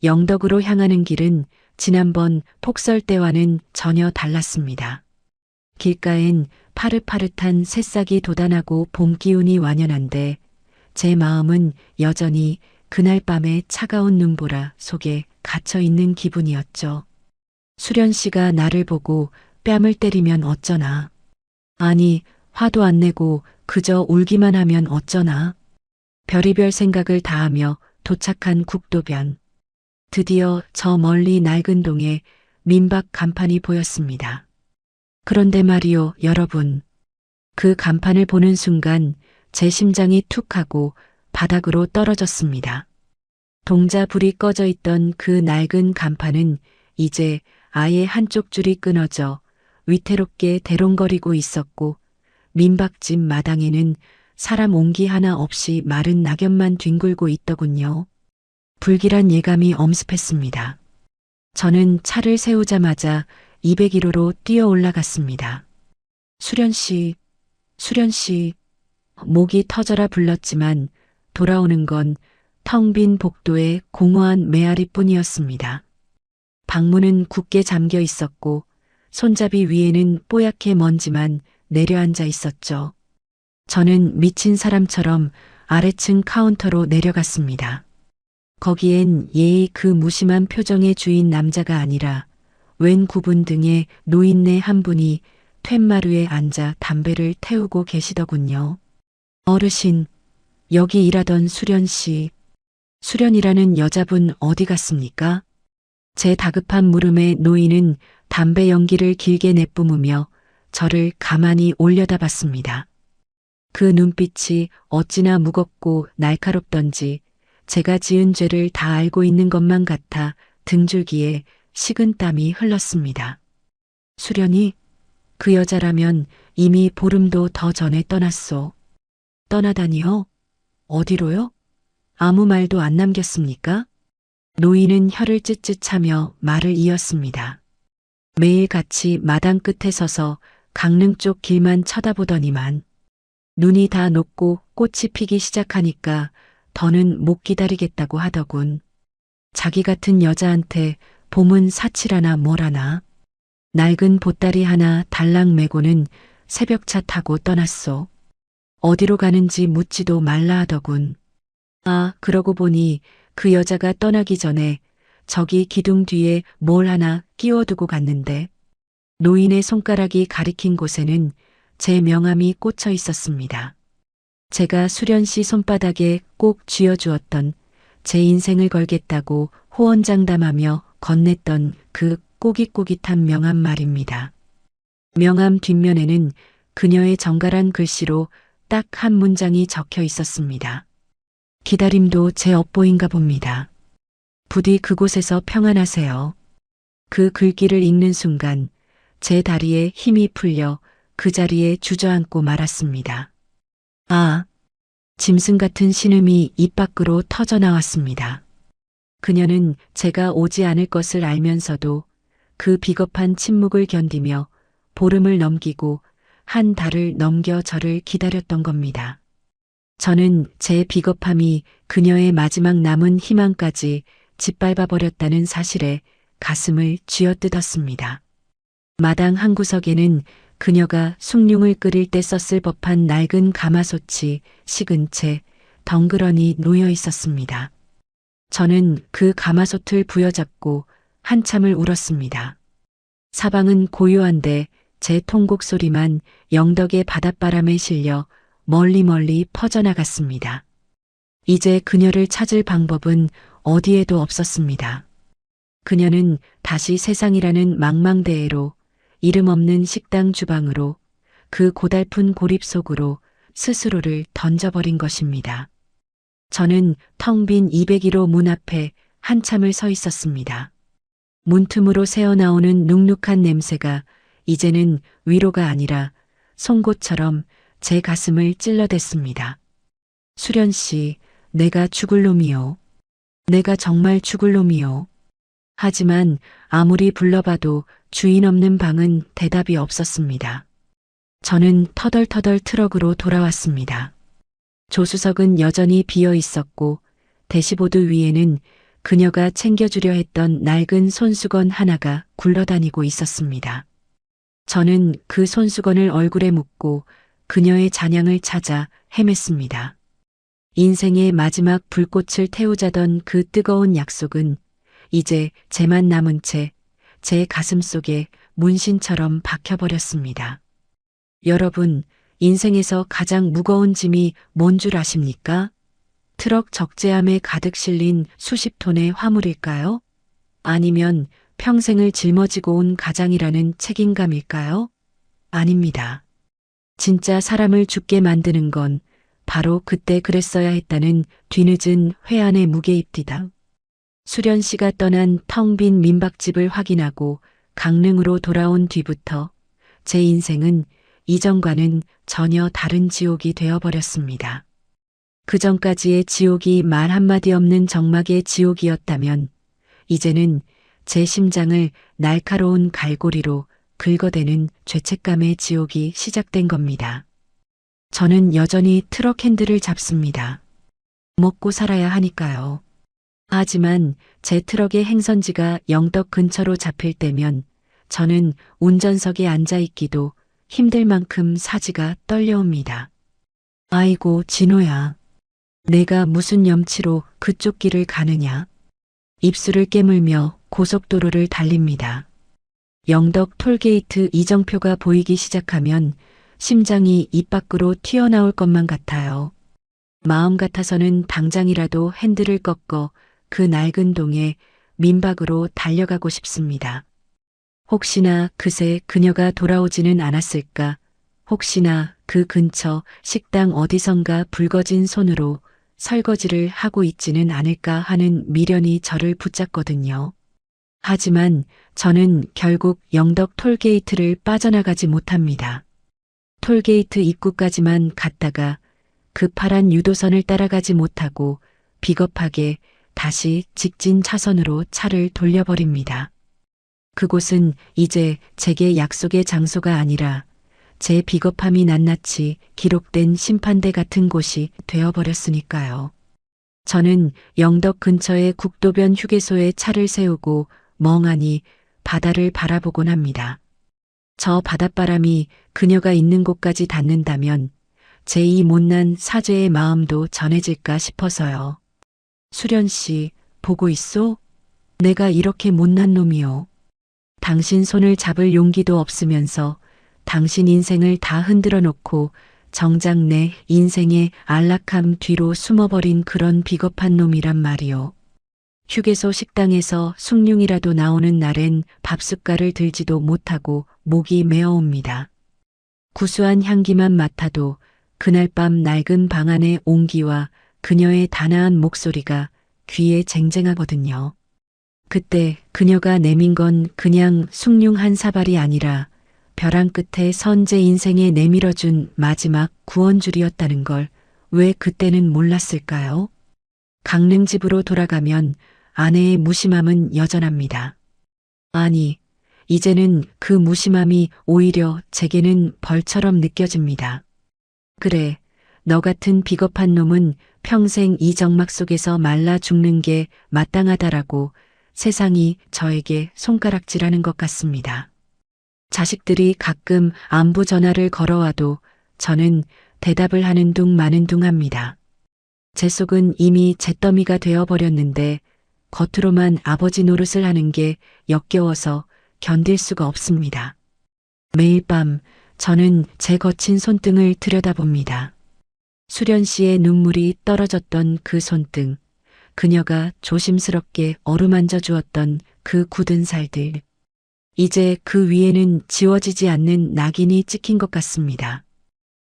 영덕으로 향하는 길은 지난번 폭설 때와는 전혀 달랐습니다. 길가엔 파릇파릇한 새싹이 돋아나고 봄 기운이 완연한데 제 마음은 여전히 그날 밤의 차가운 눈보라 속에 갇혀 있는 기분이었죠. 수련 씨가 나를 보고 뺨을 때리면 어쩌나. 아니, 화도 안 내고 그저 울기만 하면 어쩌나. 별의별 생각을 다하며 도착한 국도변. 드디어 저 멀리 낡은 동에 민박 간판이 보였습니다. 그런데 말이요, 여러분. 그 간판을 보는 순간 제 심장이 툭 하고 바닥으로 떨어졌습니다. 동자 불이 꺼져 있던 그 낡은 간판은 이제 아예 한쪽 줄이 끊어져 위태롭게 대롱거리고 있었고, 민박집 마당에는 사람 온기 하나 없이 마른 낙엽만 뒹굴고 있더군요. 불길한 예감이 엄습했습니다. 저는 차를 세우자마자 201호로 뛰어 올라갔습니다. 수련 씨, 수련 씨, 목이 터져라 불렀지만 돌아오는 건 텅 빈 복도의 공허한 메아리뿐이었습니다. 방문은 굳게 잠겨 있었고 손잡이 위에는 뽀얗게 먼지만 내려앉아 있었죠. 저는 미친 사람처럼 아래층 카운터로 내려갔습니다. 거기엔 예의 그 무심한 표정의 주인 남자가 아니라 웬 구분 등의 노인네 한 분이 툇마루에 앉아 담배를 태우고 계시더군요. 어르신, 여기 일하던 수련 씨, 수련이라는 여자분 어디 갔습니까? 제 다급한 물음에 노인은 담배 연기를 길게 내뿜으며 저를 가만히 올려다봤습니다. 그 눈빛이 어찌나 무겁고 날카롭던지 제가 지은 죄를 다 알고 있는 것만 같아 등줄기에 식은땀이 흘렀습니다. 수련이 그 여자라면 이미 보름도 더 전에 떠났소. 떠나다니요? 어디로요? 아무 말도 안 남겼습니까? 노인은 혀를 찢찢하며 말을 이었습니다. 매일 같이 마당 끝에 서서 강릉 쪽 길만 쳐다보더니만 눈이 다 녹고 꽃이 피기 시작하니까 더는 못 기다리겠다고 하더군. 자기 같은 여자한테 봄은 사치라나 뭐라나. 낡은 보따리 하나 달랑 메고는 새벽차 타고 떠났소. 어디로 가는지 묻지도 말라 하더군. 아, 그러고 보니 그 여자가 떠나기 전에 저기 기둥 뒤에 뭘 하나 끼워두고 갔는데 노인의 손가락이 가리킨 곳에는 제 명함이 꽂혀 있었습니다. 제가 수련 씨 손바닥에 꼭 쥐어주었던 제 인생을 걸겠다고 호언장담하며 건넸던 그 꼬깃꼬깃한 명함 말입니다. 명함 뒷면에는 그녀의 정갈한 글씨로 딱 한 문장이 적혀 있었습니다. 기다림도 제 업보인가 봅니다. 부디 그곳에서 평안하세요. 그 글귀를 읽는 순간 제 다리에 힘이 풀려 그 자리에 주저앉고 말았습니다. 아, 짐승 같은 신음이 입 밖으로 터져 나왔습니다. 그녀는 제가 오지 않을 것을 알면서도 그 비겁한 침묵을 견디며 보름을 넘기고 한 달을 넘겨 저를 기다렸던 겁니다. 저는 제 비겁함이 그녀의 마지막 남은 희망까지 짓밟아 버렸다는 사실에 가슴을 쥐어뜯었습니다. 마당 한 구석에는 그녀가 숭늉을 끓일 때 썼을 법한 낡은 가마솥이 식은 채 덩그러니 놓여 있었습니다. 저는 그 가마솥을 부여잡고 한참을 울었습니다. 사방은 고요한데 제 통곡 소리만 영덕의 바닷바람에 실려 멀리 퍼져나갔습니다. 이제 그녀를 찾을 방법은 어디에도 없었습니다. 그녀는 다시 세상이라는 망망대해로 이름 없는 식당 주방으로 그 고달픈 고립 속으로 스스로를 던져버린 것입니다. 저는 텅 빈 201호 문 앞에 한참을 서 있었습니다. 문틈으로 새어나오는 눅눅한 냄새가 이제는 위로가 아니라 송곳처럼 제 가슴을 찔러댔습니다. 수련 씨, 내가 죽을 놈이요. 내가 정말 죽을 놈이요. 하지만 아무리 불러봐도 주인 없는 방은 대답이 없었습니다. 저는 터덜터덜 트럭으로 돌아왔습니다. 조수석은 여전히 비어 있었고 대시보드 위에는 그녀가 챙겨주려 했던 낡은 손수건 하나가 굴러다니고 있었습니다. 저는 그 손수건을 얼굴에 묻고 그녀의 잔향을 찾아 헤맸습니다. 인생의 마지막 불꽃을 태우자던 그 뜨거운 약속은 이제 제만 남은 채 제 가슴 속에 문신처럼 박혀버렸습니다. 여러분, 인생에서 가장 무거운 짐이 뭔 줄 아십니까? 트럭 적재함에 가득 실린 수십 톤의 화물일까요? 아니면 평생을 짊어지고 온 가장이라는 책임감일까요? 아닙니다. 진짜 사람을 죽게 만드는 건 바로 그때 그랬어야 했다는 뒤늦은 회한의 무게입니다. 수련 씨가 떠난 텅 빈 민박집을 확인하고 강릉으로 돌아온 뒤부터 제 인생은 이전과는 전혀 다른 지옥이 되어버렸습니다. 그 전까지의 지옥이 말 한마디 없는 적막의 지옥이었다면 이제는 제 심장을 날카로운 갈고리로 긁어대는 죄책감의 지옥이 시작된 겁니다. 저는 여전히 트럭 핸들을 잡습니다. 먹고 살아야 하니까요. 하지만 제 트럭의 행선지가 영덕 근처로 잡힐 때면 저는 운전석에 앉아있기도 힘들 만큼 사지가 떨려옵니다. 아이고 진호야. 내가 무슨 염치로 그쪽 길을 가느냐. 입술을 깨물며 고속도로를 달립니다. 영덕 톨게이트 이정표가 보이기 시작하면 심장이 입 밖으로 튀어나올 것만 같아요. 마음 같아서는 당장이라도 핸들을 꺾어 그 낡은 동에 민박으로 달려가고 싶습니다. 혹시나 그새 그녀가 돌아오지는 않았을까? 혹시나 그 근처 식당 어디선가 붉어진 손으로 설거지를 하고 있지는 않을까 하는 미련이 저를 붙잡거든요. 하지만 저는 결국 영덕 톨게이트를 빠져나가지 못합니다. 톨게이트 입구까지만 갔다가 그 파란 유도선을 따라가지 못하고 비겁하게 다시 직진 차선으로 차를 돌려버립니다. 그곳은 이제 제게 약속의 장소가 아니라 제 비겁함이 낱낱이 기록된 심판대 같은 곳이 되어버렸으니까요. 저는 영덕 근처의 국도변 휴게소에 차를 세우고 멍하니 바다를 바라보곤 합니다. 저 바닷바람이 그녀가 있는 곳까지 닿는다면 제 이 못난 사죄의 마음도 전해질까 싶어서요. 수련 씨, 보고 있소? 내가 이렇게 못난 놈이요. 당신 손을 잡을 용기도 없으면서 당신 인생을 다 흔들어 놓고 정작 내 인생의 안락함 뒤로 숨어버린 그런 비겁한 놈이란 말이요. 휴게소 식당에서 숭늉이라도 나오는 날엔 밥숟갈을 들지도 못하고 목이 메어옵니다. 구수한 향기만 맡아도 그날 밤 낡은 방 안의 온기와 그녀의 단아한 목소리가 귀에 쟁쟁하거든요. 그때 그녀가 내민 건 그냥 숭늉 한 사발이 아니라 벼랑 끝에 선 제 인생에 내밀어준 마지막 구원줄이었다는 걸 왜 그때는 몰랐을까요? 강릉집으로 돌아가면 아내의 무심함은 여전합니다. 아니, 이제는 그 무심함이 오히려 제게는 벌처럼 느껴집니다. 그래, 너 같은 비겁한 놈은 평생 이 적막 속에서 말라 죽는 게 마땅하다라고 세상이 저에게 손가락질하는 것 같습니다. 자식들이 가끔 안부 전화를 걸어와도 저는 대답을 하는 둥 마는 둥 합니다. 제 속은 이미 잿더미가 되어버렸는데 겉으로만 아버지 노릇을 하는 게 역겨워서 견딜 수가 없습니다. 매일 밤 저는 제 거친 손등을 들여다봅니다. 수련 씨의 눈물이 떨어졌던 그 손등, 그녀가 조심스럽게 어루만져 주었던 그 굳은 살들. 이제 그 위에는 지워지지 않는 낙인이 찍힌 것 같습니다.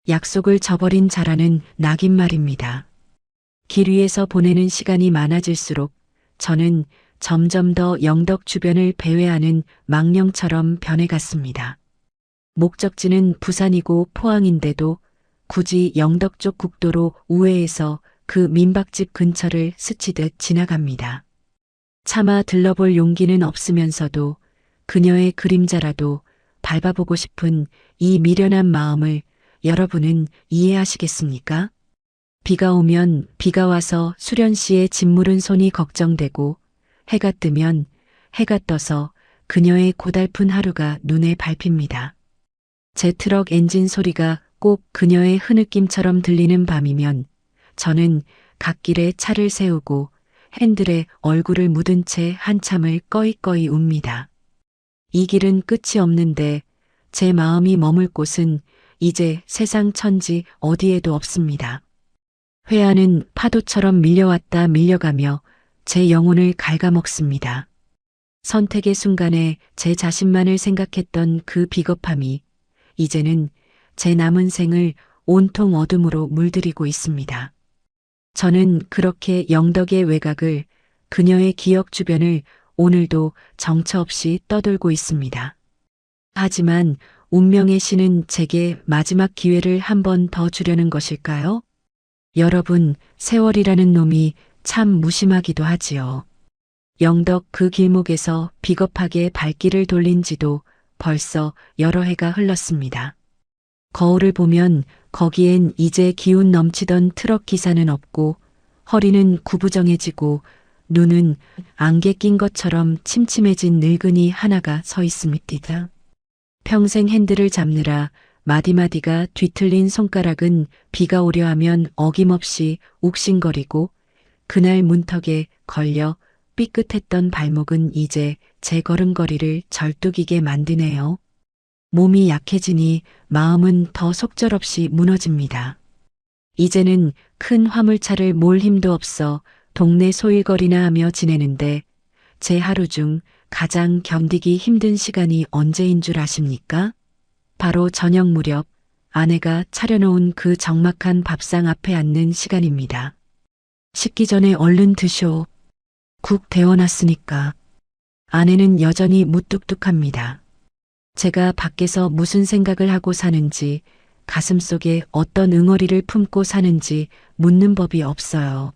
약속을 저버린 자라는 낙인 말입니다. 길 위에서 보내는 시간이 많아질수록 저는 점점 더 영덕 주변을 배회하는 망령처럼 변해갔습니다. 목적지는 부산이고 포항인데도 굳이 영덕 쪽 국도로 우회해서 그 민박집 근처를 스치듯 지나갑니다. 차마 들러볼 용기는 없으면서도 그녀의 그림자라도 밟아보고 싶은 이 미련한 마음을 여러분은 이해하시겠습니까? 비가 오면 비가 와서 수련 씨의 짓무른 손이 걱정되고 해가 뜨면 해가 떠서 그녀의 고달픈 하루가 눈에 밟힙니다. 제 트럭 엔진 소리가 꼭 그녀의 흐느낌처럼 들리는 밤이면 저는 갓길에 차를 세우고 핸들에 얼굴을 묻은 채 한참을 꺼이꺼이 웁니다. 이 길은 끝이 없는데 제 마음이 머물 곳은 이제 세상 천지 어디에도 없습니다. 회한은 파도처럼 밀려왔다 밀려가며 제 영혼을 갉아먹습니다. 선택의 순간에 제 자신만을 생각했던 그 비겁함이 이제는 제 남은 생을 온통 어둠으로 물들이고 있습니다. 저는 그렇게 영덕의 외곽을, 그녀의 기억 주변을 오늘도 정처 없이 떠돌고 있습니다. 하지만 운명의 신은 제게 마지막 기회를 한 번 더 주려는 것일까요? 여러분, 세월이라는 놈이 참 무심하기도 하지요. 영덕 그 길목에서 비겁하게 발길을 돌린 지도 벌써 여러 해가 흘렀습니다. 거울을 보면 거기엔 이제 기운 넘치던 트럭 기사는 없고, 허리는 구부정해지고 눈은 안개 낀 것처럼 침침해진 늙은이 하나가 서 있습니다. 평생 핸들을 잡느라 마디마디가 뒤틀린 손가락은 비가 오려 하면 어김없이 욱신거리고, 그날 문턱에 걸려 삐끗했던 발목은 이제 제 걸음걸이를 절뚝이게 만드네요. 몸이 약해지니 마음은 더 속절없이 무너집니다. 이제는 큰 화물차를 몰 힘도 없어 동네 소일거리나 하며 지내는데, 제 하루 중 가장 견디기 힘든 시간이 언제인 줄 아십니까? 바로 저녁 무렵 아내가 차려놓은 그 적막한 밥상 앞에 앉는 시간입니다. 식기 전에 얼른 드쇼. 국 데워놨으니까. 아내는 여전히 무뚝뚝합니다. 제가 밖에서 무슨 생각을 하고 사는지, 가슴속에 어떤 응어리를 품고 사는지 묻는 법이 없어요.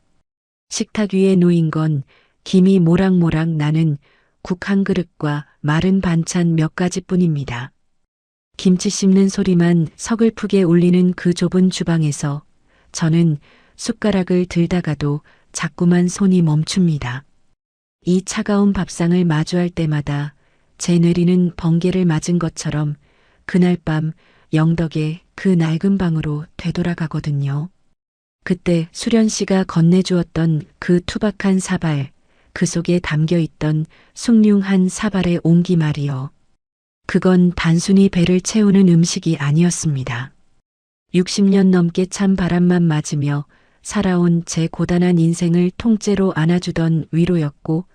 식탁 위에 놓인 건 김이 모락모락 나는 국 한 그릇과 마른 반찬 몇 가지뿐입니다. 김치 씹는 소리만 서글프게 울리는 그 좁은 주방에서 저는 숟가락을 들다가도 자꾸만 손이 멈춥니다. 이 차가운 밥상을 마주할 때마다 제 뇌리는 번개를 맞은 것처럼 그날 밤 영덕의 그 낡은 방으로 되돌아가거든요. 그때 수련 씨가 건네주었던 그 투박한 사발, 그 속에 담겨있던 숭늉한 사발의 온기 말이요. 그건 단순히 배를 채우는 음식이 아니었습니다. 60년 넘게 찬 바람만 맞으며 살아온 제 고단한 인생을 통째로 안아주던 위로였고,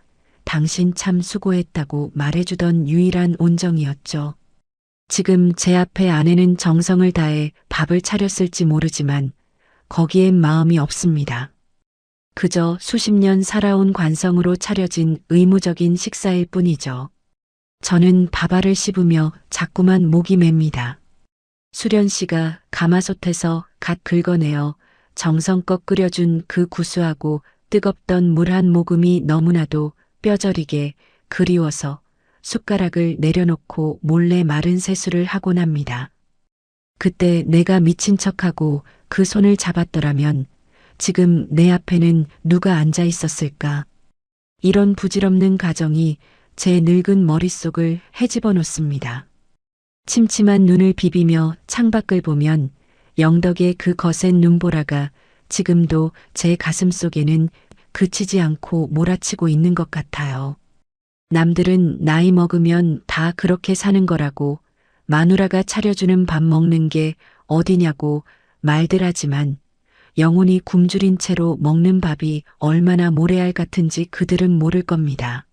당신 참 수고했다고 말해주던 유일한 온정이었죠. 지금 제 앞에 아내는 정성을 다해 밥을 차렸을지 모르지만 거기엔 마음이 없습니다. 그저 수십 년 살아온 관성으로 차려진 의무적인 식사일 뿐이죠. 저는 밥알을 씹으며 자꾸만 목이 맵니다. 수련 씨가 가마솥에서 갓 긁어내어 정성껏 끓여준 그 구수하고 뜨겁던 물 한 모금이 너무나도 뼈저리게 그리워서 숟가락을 내려놓고 몰래 마른 세수를 하곤 합니다. 그때 내가 미친 척하고 그 손을 잡았더라면 지금 내 앞에는 누가 앉아 있었을까? 이런 부질없는 가정이 제 늙은 머릿속을 헤집어 놓습니다. 침침한 눈을 비비며 창밖을 보면 영덕의 그 거센 눈보라가 지금도 제 가슴 속에는 그치지 않고 몰아치고 있는 것 같아요. 남들은 나이 먹으면 다 그렇게 사는 거라고, 마누라가 차려주는 밥 먹는 게 어디냐고 말들 하지만 영혼이 굶주린 채로 먹는 밥이 얼마나 모래알 같은지 그들은 모를 겁니다.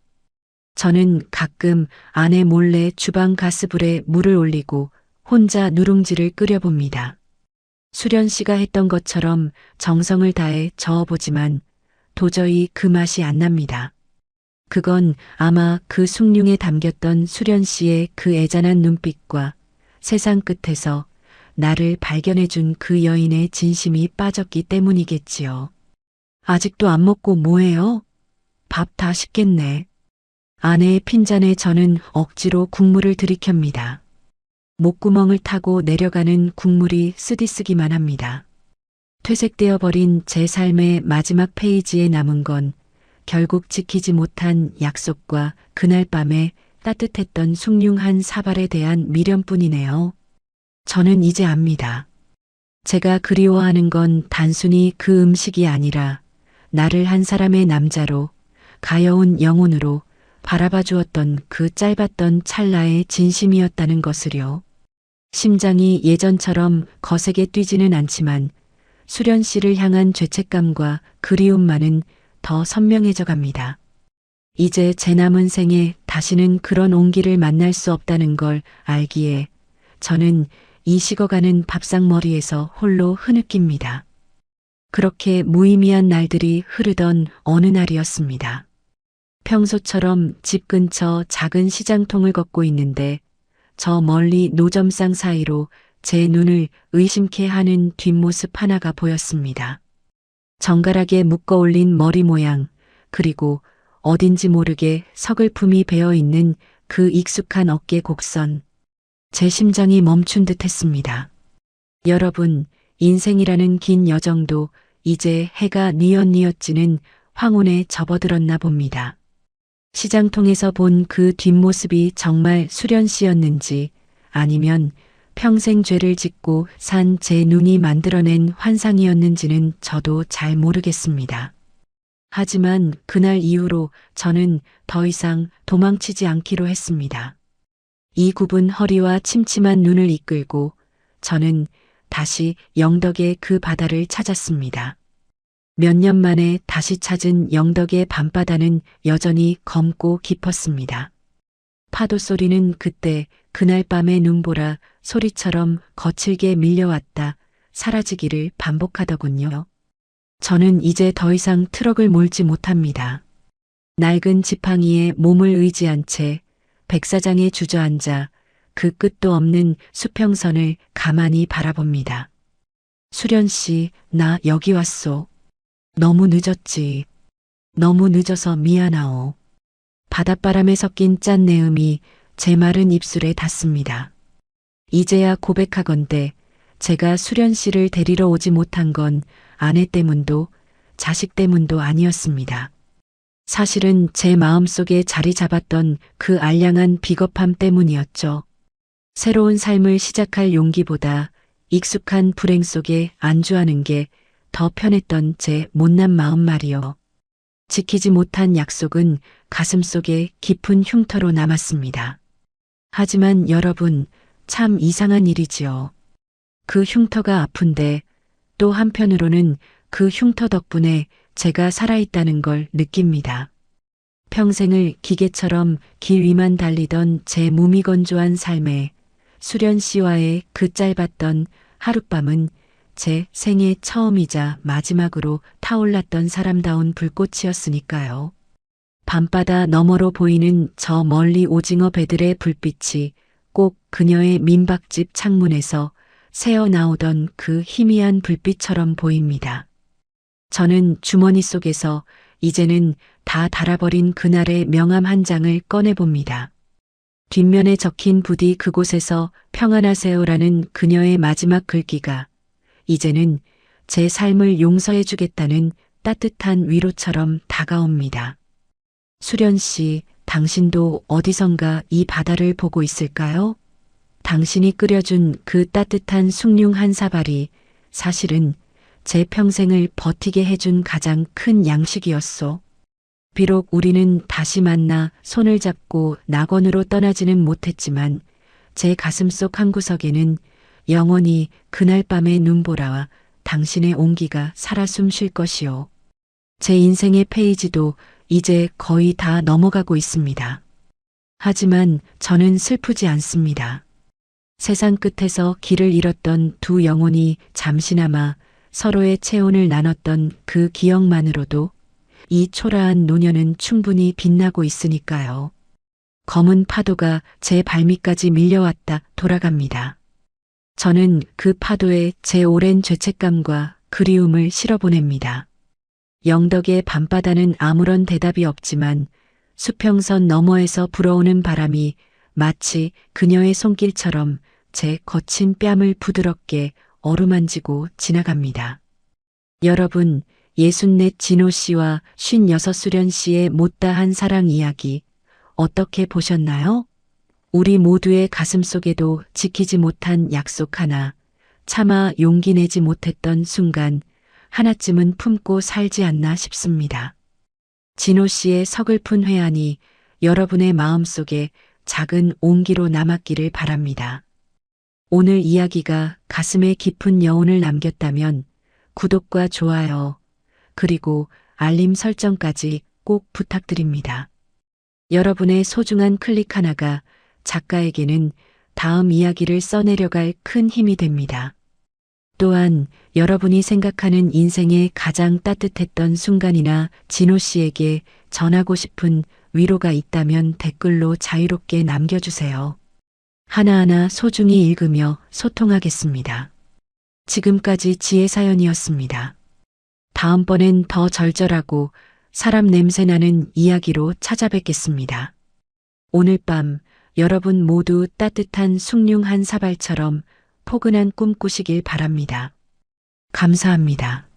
저는 가끔 아내 몰래 주방 가스불에 물을 올리고 혼자 누룽지를 끓여봅니다. 수련 씨가 했던 것처럼 정성을 다해 저어보지만 도저히 그 맛이 안 납니다. 그건 아마 그 숭늉에 담겼던 수련 씨의 그 애잔한 눈빛과 세상 끝에서 나를 발견해준 그 여인의 진심이 빠졌기 때문이겠지요. 아직도 안 먹고 뭐해요? 밥 다 식겠네. 아내의 핀잔에 저는 억지로 국물을 들이켭니다. 목구멍을 타고 내려가는 국물이 쓰디쓰기만 합니다. 퇴색되어 버린 제 삶의 마지막 페이지에 남은 건 결국 지키지 못한 약속과 그날 밤에 따뜻했던 숭늉한 사발에 대한 미련뿐이네요. 저는 이제 압니다. 제가 그리워하는 건 단순히 그 음식이 아니라 나를 한 사람의 남자로, 가여운 영혼으로 바라봐 주었던 그 짧았던 찰나의 진심이었다는 것을요. 심장이 예전처럼 거세게 뛰지는 않지만 수련 씨를 향한 죄책감과 그리움만은 더 선명해져 갑니다. 이제 제 남은 생에 다시는 그런 온기를 만날 수 없다는 걸 알기에 저는 이 식어가는 밥상머리에서 홀로 흐느낍니다. 그렇게 무의미한 날들이 흐르던 어느 날이었습니다. 평소처럼 집 근처 작은 시장통을 걷고 있는데 저 멀리 노점상 사이로 제 눈을 의심케 하는 뒷모습 하나가 보였습니다. 정갈하게 묶어 올린 머리 모양, 그리고 어딘지 모르게 서글픔이 배어 있는 그 익숙한 어깨 곡선. 제 심장이 멈춘 듯 했습니다. 여러분, 인생이라는 긴 여정도 이제 해가 뉘엿뉘엿 지는 황혼에 접어들었나 봅니다. 시장통에서 본 그 뒷모습이 정말 수련 씨였는지 아니면 평생 죄를 짓고 산 제 눈이 만들어낸 환상이었는지는 저도 잘 모르겠습니다. 하지만 그날 이후로 저는 더 이상 도망치지 않기로 했습니다. 이 굽은 허리와 침침한 눈을 이끌고 저는 다시 영덕의 그 바다를 찾았습니다. 몇 년 만에 다시 찾은 영덕의 밤바다는 여전히 검고 깊었습니다. 파도 소리는 그때 그날 밤의 눈보라 소리처럼 거칠게 밀려왔다 사라지기를 반복하더군요. 저는 이제 더 이상 트럭을 몰지 못합니다. 낡은 지팡이에 몸을 의지한 채 백사장에 주저앉아 그 끝도 없는 수평선을 가만히 바라봅니다. 수련 씨, 나 여기 왔소. 너무 늦었지. 너무 늦어서 미안하오. 바닷바람에 섞인 짠 내음이 제 마른 입술에 닿습니다. 이제야 고백하건대 제가 수련 씨를 데리러 오지 못한 건 아내 때문도 자식 때문도 아니었습니다. 사실은 제 마음속에 자리 잡았던 그 알량한 비겁함 때문이었죠. 새로운 삶을 시작할 용기보다 익숙한 불행 속에 안주하는 게 더 편했던 제 못난 마음 말이요. 지키지 못한 약속은 가슴속에 깊은 흉터로 남았습니다. 하지만 여러분, 참 이상한 일이지요. 그 흉터가 아픈데 또 한편으로는 그 흉터 덕분에 제가 살아있다는 걸 느낍니다. 평생을 기계처럼 길 위만 달리던 제 무미건조한 삶에 수련 씨와의 그 짧았던 하룻밤은 제 생애 처음이자 마지막으로 타올랐던 사람다운 불꽃이었으니까요. 밤바다 너머로 보이는 저 멀리 오징어 배들의 불빛이 꼭 그녀의 민박집 창문에서 새어나오던 그 희미한 불빛처럼 보입니다. 저는 주머니 속에서 이제는 다 닳아버린 그날의 명함 한 장을 꺼내봅니다. 뒷면에 적힌 부디 그곳에서 평안하세요라는 그녀의 마지막 글귀가 이제는 제 삶을 용서해 주겠다는 따뜻한 위로처럼 다가옵니다. 수련 씨, 당신도 어디선가 이 바다를 보고 있을까요? 당신이 끓여준 그 따뜻한 숭늉 한 사발이 사실은 제 평생을 버티게 해준 가장 큰 양식이었소. 비록 우리는 다시 만나 손을 잡고 낙원으로 떠나지는 못했지만 제 가슴속 한구석에는 영원히 그날 밤의 눈보라와 당신의 온기가 살아 숨쉴 것이요. 제 인생의 페이지도 이제 거의 다 넘어가고 있습니다. 하지만 저는 슬프지 않습니다. 세상 끝에서 길을 잃었던 두 영혼이 잠시나마 서로의 체온을 나눴던 그 기억만으로도 이 초라한 노년은 충분히 빛나고 있으니까요. 검은 파도가 제 발밑까지 밀려왔다 돌아갑니다. 저는 그 파도에 제 오랜 죄책감과 그리움을 실어보냅니다. 영덕의 밤바다는 아무런 대답이 없지만 수평선 너머에서 불어오는 바람이 마치 그녀의 손길처럼 제 거친 뺨을 부드럽게 어루만지고 지나갑니다. 여러분, 64 진호 씨와 56 수련 씨의 못다한 사랑 이야기 어떻게 보셨나요? 우리 모두의 가슴 속에도 지키지 못한 약속 하나, 차마 용기 내지 못했던 순간 하나쯤은 품고 살지 않나 싶습니다. 진호 씨의 서글픈 회한이 여러분의 마음속에 작은 온기로 남았기를 바랍니다. 오늘 이야기가 가슴에 깊은 여운을 남겼다면 구독과 좋아요, 그리고 알림 설정까지 꼭 부탁드립니다. 여러분의 소중한 클릭 하나가 작가에게는 다음 이야기를 써내려갈 큰 힘이 됩니다. 또한 여러분이 생각하는 인생의 가장 따뜻했던 순간이나 진호 씨에게 전하고 싶은 위로가 있다면 댓글로 자유롭게 남겨주세요. 하나하나 소중히 읽으며 소통하겠습니다. 지금까지 지혜 사연이었습니다. 다음번엔 더 절절하고 사람 냄새 나는 이야기로 찾아뵙겠습니다. 오늘 밤 여러분 모두 따뜻한 숭늉한 사발처럼 포근한 꿈 꾸시길 바랍니다. 감사합니다.